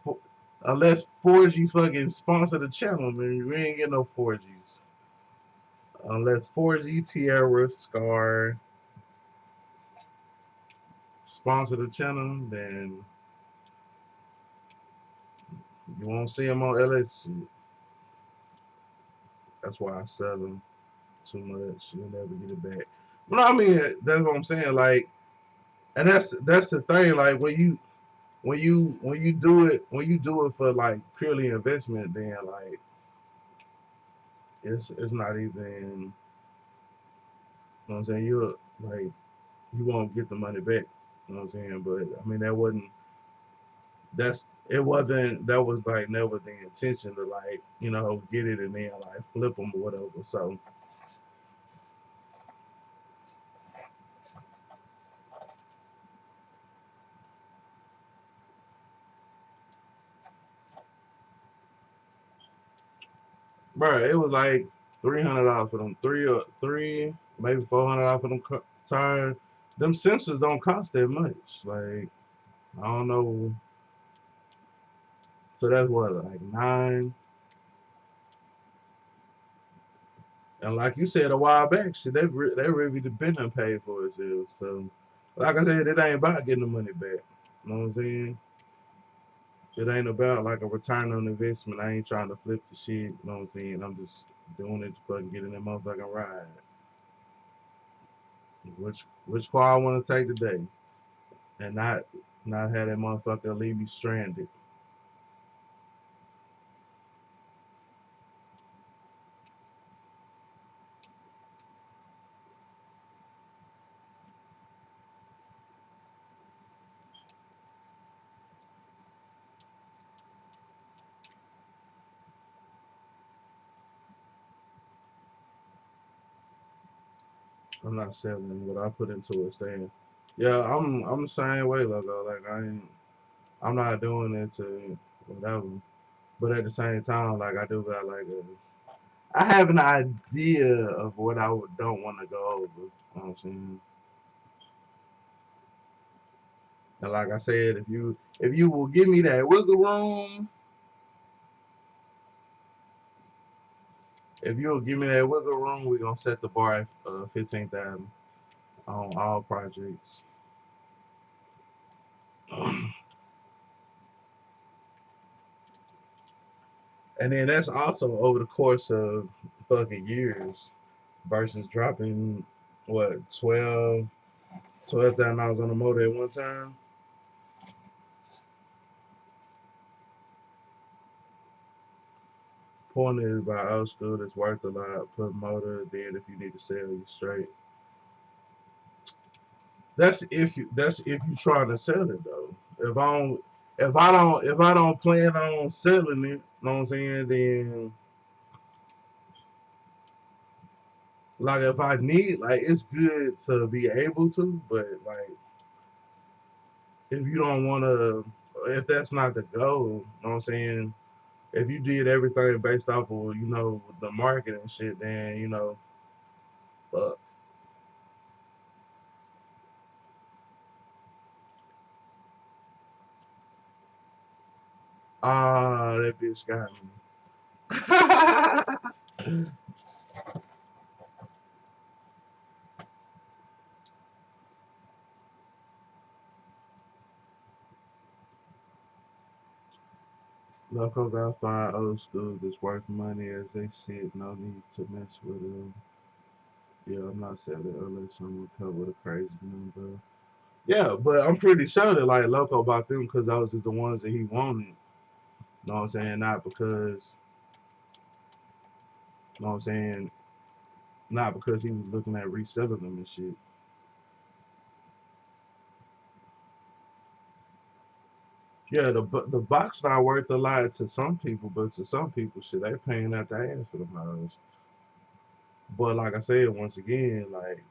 4G fucking sponsor the channel, man. We ain't get no 4Gs. Unless 4G Tierra Scar sponsor the channel, then you won't see them on LS shit. That's why I sell them too much. You'll never get it back. But I mean, that's what I'm saying. Like, and that's the thing. Like when you do it for like purely investment, then like it's not even. You know what I'm saying? You like you won't get the money back. You know what I'm saying? But I mean it wasn't that was like never the intention to like get it and then like flip them or whatever. So bro, it was like $300 for them three maybe $400 for them tires. Them sensors don't cost that much. Like I don't know. So that's what like nine. And like you said a while back, shit, they really been done paid for itself. So, like I said, it ain't about getting the money back. You know what I'm saying? It ain't about like a return on investment. I ain't trying to flip the shit. You know what I'm saying? I'm just doing it to fucking get in that motherfucking ride. Which car I want to take today, and not have that motherfucker leave me stranded. I'm not selling what I put into it. Staying. Yeah, I'm the same way, logo. Like I'm not doing it to whatever. But at the same time, like I do got like I have an idea of what I don't want to go over. You know what I'm saying? And like I said, if you will give me that wiggle room, if you'll give me that wiggle room, we're gonna set the bar at 15,000 on all projects. And then that's also over the course of fucking years versus dropping what 12,000 on the motor at one time. Point is by ASTRo that's worth a lot. Put motor, then if you need to sell you straight. That's if you trying to sell it though. If I don't plan on selling it, you know what I'm saying, then like if I need like it's good to be able to, but like if you don't wanna if that's not the goal, you know what I'm saying? If you did everything based off of, the market and shit, then, uh, Ah, that bitch got me. Loco got 5 old school that's worth money as they sit. No need to mess with them. Yeah, I'm not selling unless someone come with a crazy number. Yeah, but I'm pretty sure that like Loco bought them because those are the ones that he wanted. You know what I'm saying? Not because, you know what I'm saying? Not because he was looking at reselling them and shit. Yeah, the box not worth a lot to some people, but to some people, shit, they paying out their ass for them hoes. But like I said, once again, like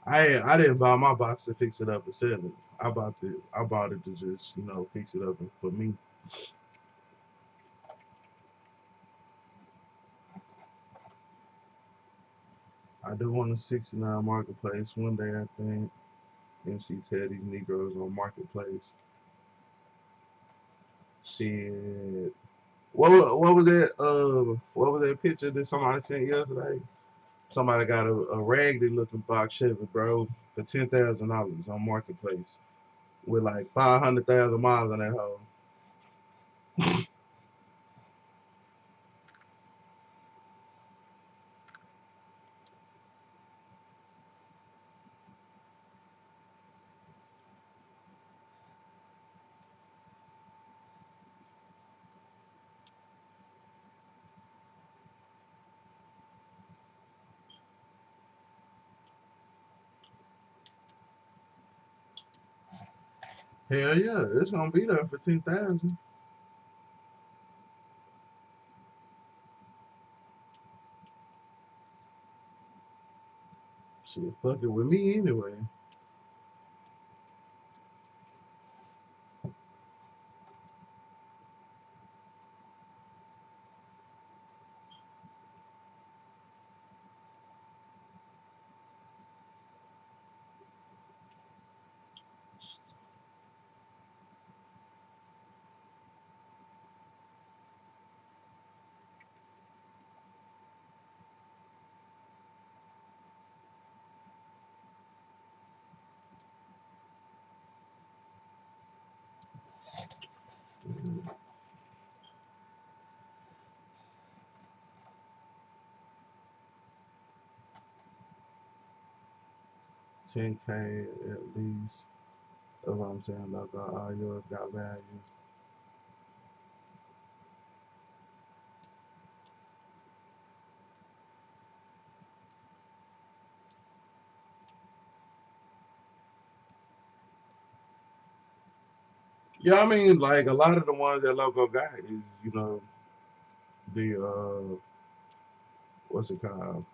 I didn't buy my box to fix it up and sell it. I bought it to just fix it up for me. I do want a 69 marketplace one day. I think MC tell these Negroes on marketplace. Shit. What was that? What was that picture that somebody sent yesterday? Somebody got a raggedy looking box Chevy, bro, for $10,000 on marketplace with like 500,000 miles on that hoe. Hell yeah, it's gonna be there for 10,000. Shit, fuck it with me anyway. Yeah, 10K at least. That's what I'm saying. Like all yours got value. Yeah, I mean, like a lot of the ones that Loco got is the what's it called?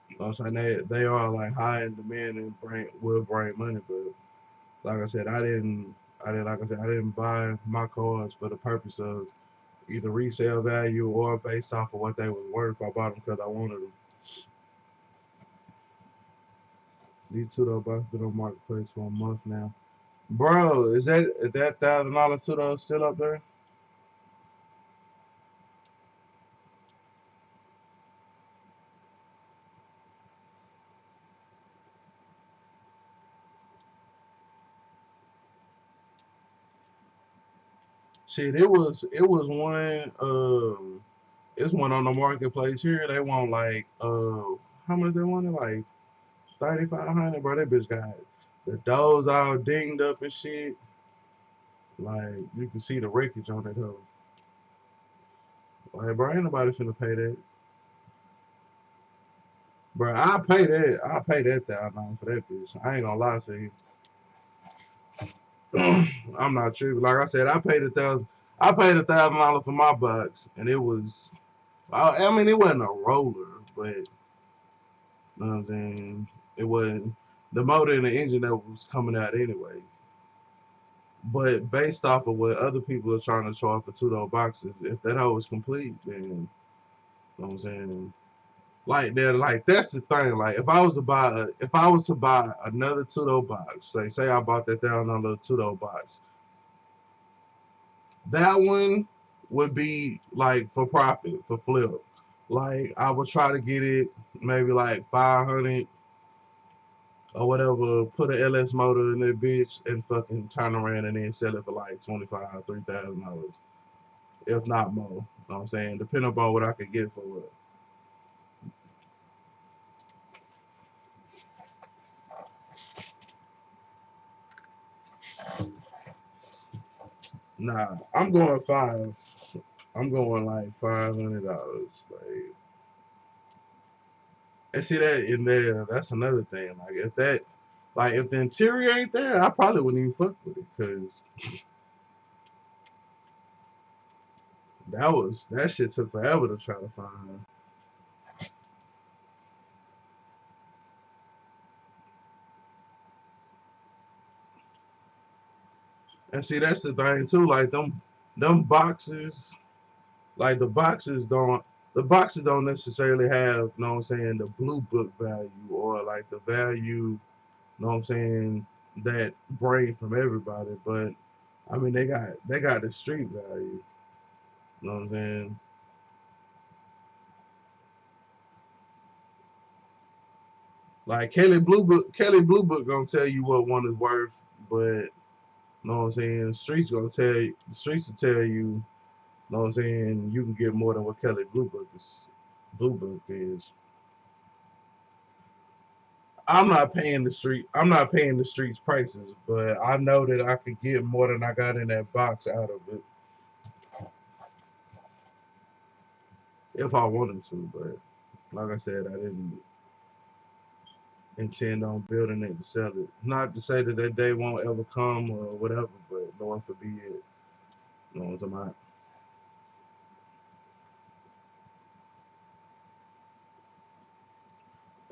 You know what I'm saying? They are like high in demand and will bring money, but like I said, I didn't buy my cars for the purpose of either resale value or based off of what they was worth. I bought them because I wanted them. These two though both been on marketplace for a month now. Bro, is that $1,000 two though still up there? Shit, it was one it's one on the marketplace here. They want like how much they wanted? Like 3,500, bro. That bitch got the doors all dinged up and shit. Like you can see the wreckage on it though. Like bro, ain't nobody finna pay that. Bro, I pay that. I pay that $1,000 for that bitch. I ain't gonna lie to you. I'm not tripping. Like I said, I paid $1,000. I paid $1,000 for my box, and it was. I mean, it wasn't a roller, but you know what I'm saying. It wasn't the motor and the engine that was coming out anyway. But based off of what other people are trying to charge for two door boxes, if that hoe is complete, then you know what I'm saying. Like that's the thing. Like if I was to buy another two door box, say I bought that $1,000 two door box, That one would be like for profit, for flip. Like I would try to get it maybe like 500 or whatever, put an LS motor in that bitch and fucking turn around and then sell it for like 25, $3,000, if not more. You know what I'm saying? Depending upon what I could get for it. Nah, I'm going five. I'm going like $500. Like, and see that in there, that's another thing. Like if that, like if the interior ain't there, I probably wouldn't even fuck with it because that shit took forever to try to find. And see that's the thing too. Like them boxes, like the boxes don't necessarily have, you know what I'm saying, the blue book value or like the value, you know what I'm saying, that bring from everybody. But I mean they got the street value. You know what I'm saying? Like Kelly Blue Book gonna tell you what one is worth, but you know what I'm saying, the streets will tell you, you know what I'm saying, you can get more than what Kelly Blue Book is. I'm not paying the streets prices, but I know that I could get more than I got in that box out of it if I wanted to, but like I said, I didn't intend on building it to sell it. Not to say that that day won't ever come or whatever, but Lord forbid, you know what I'm talking.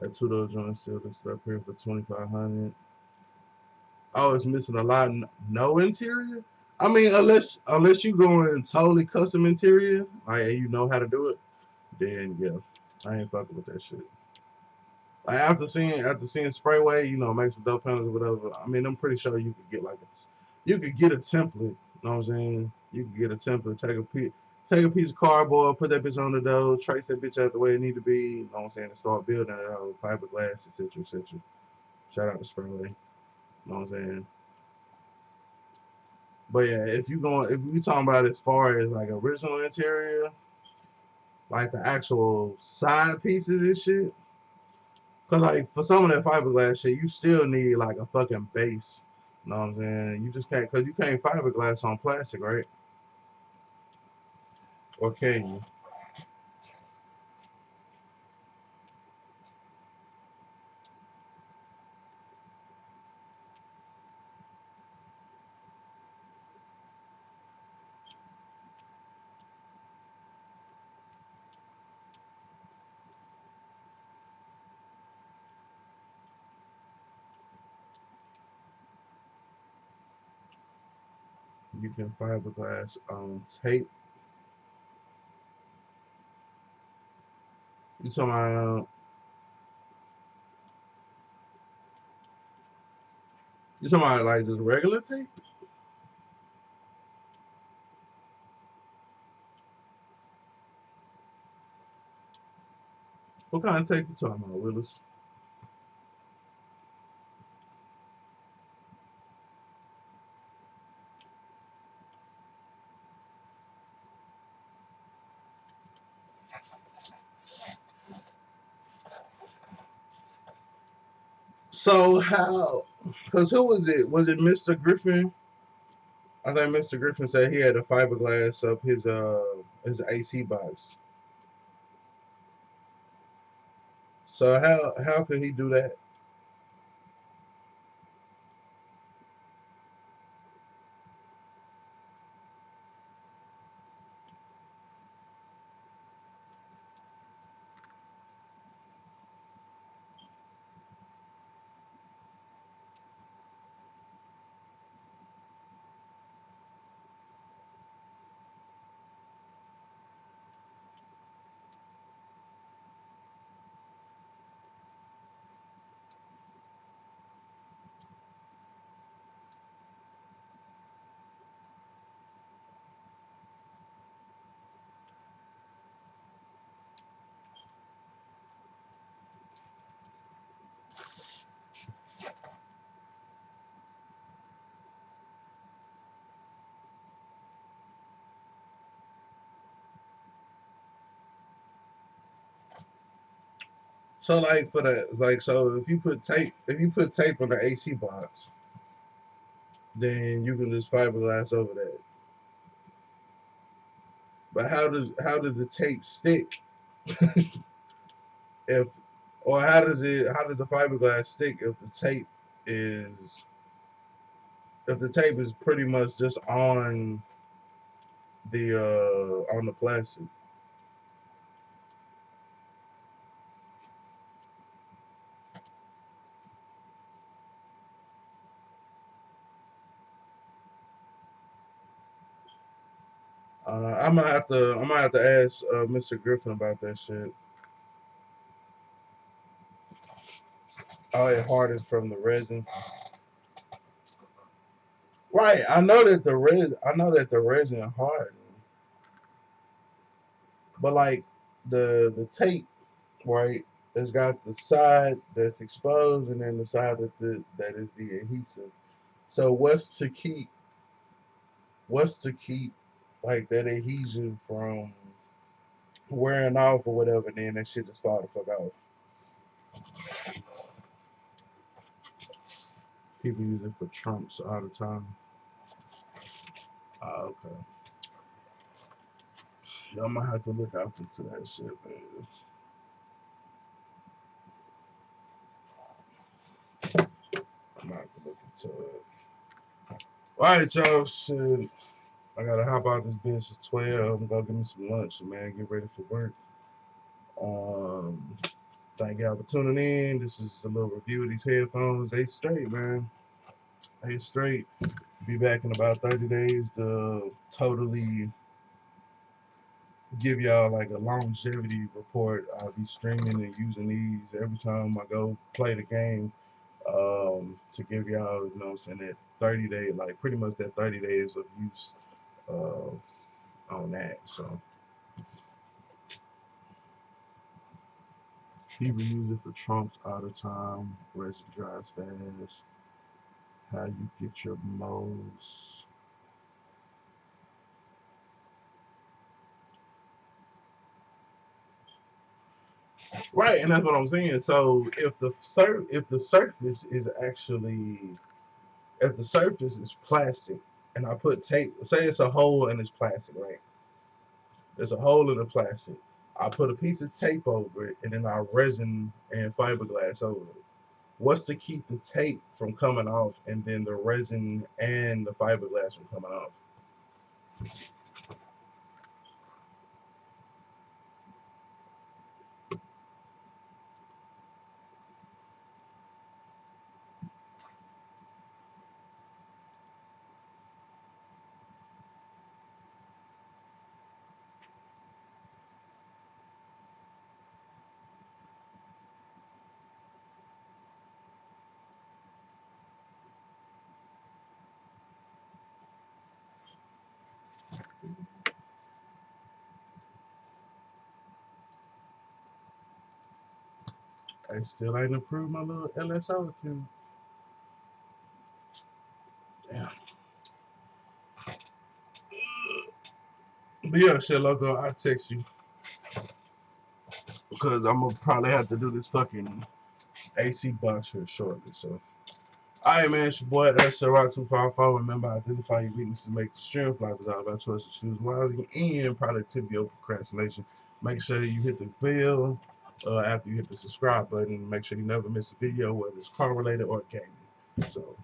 That two-door joint still listed up here for 2,500. Oh, it's missing a lot. No interior. I mean, unless you going totally custom interior, like you know how to do it, then yeah, I ain't fucking with that shit. Like after seeing Sprayway, you know, make some dope panels or whatever. I mean, I'm pretty sure you could get you could get a template. You know what I'm saying? You could get a template, take a piece of cardboard, put that bitch on the door, trace that bitch out the way it need to be. You know what I'm saying? And start building it out, fiberglass, etc., etc. Shout out to Sprayway. You know what I'm saying? But yeah, if we talking about as far as like original interior, like the actual side pieces and shit, cause like for some of that fiberglass shit, you still need like a fucking base. You know what I'm saying? You just can't, cause you can't fiberglass on plastic, right? Or can you? You can fiberglass on tape. You talking about like just regular tape? What kind of tape you talking about, Willis? So how? Cause who was it? Was it Mr. Griffin? I think Mr. Griffin said he had a fiberglass up his AC box. So how could he do that? So like for the like so if you put tape on the AC box, then you can just fiberglass over that. But how does the tape stick if or how does the fiberglass stick is if the tape is pretty much just on the plastic? I'm gonna have to ask Mr. Griffin about that shit. Oh, it hardened from the resin. Right. I know that the resin hardened, but like the tape, right? It's got the side that's exposed and then the side that is the adhesive. So what's to keep like that adhesion from wearing off or whatever, and then that shit just fall the fuck off. People use it for trunks all the time. Okay. Yeah, I'm gonna have to look out into that shit, man. I'm gonna have to look into it. All right, y'all. Shit. I gotta hop out this bitch. It's 12. I'm gonna get me some lunch, man. Get ready for work. Um, Thank y'all for tuning in. This is a little review of these headphones. They straight, man. They straight. Be back in about 30 days to totally give y'all like a longevity report. I'll be streaming and using these every time I go play the game. To give y'all, you know what I'm saying, that 30 day, like pretty much that 30 days of use on that. So people use it for trunks all the time. Resin dries fast. How you get your most right, and that's what I'm saying. So if the surface is actually if the surface is plastic, and I put tape, say it's a hole and it's plastic, right? There's a hole in the plastic. I put a piece of tape over it, and then I resin and fiberglass over it. What's to keep the tape from coming off, and then the resin and the fiberglass from coming off? I still ain't improved my little LSO account. Damn. But yeah, shit, loco, I'll text you because I'm gonna probably have to do this fucking AC box here shortly. So, alright, man, it's your boy ASTRo Rock 254. Remember, identify your weaknesses, make the strength. Life is all about choices, choose wisely, and productivity over procrastination. Make sure you hit the bell after you hit the subscribe button. Make sure you never miss a video, whether it's car related or gaming. So.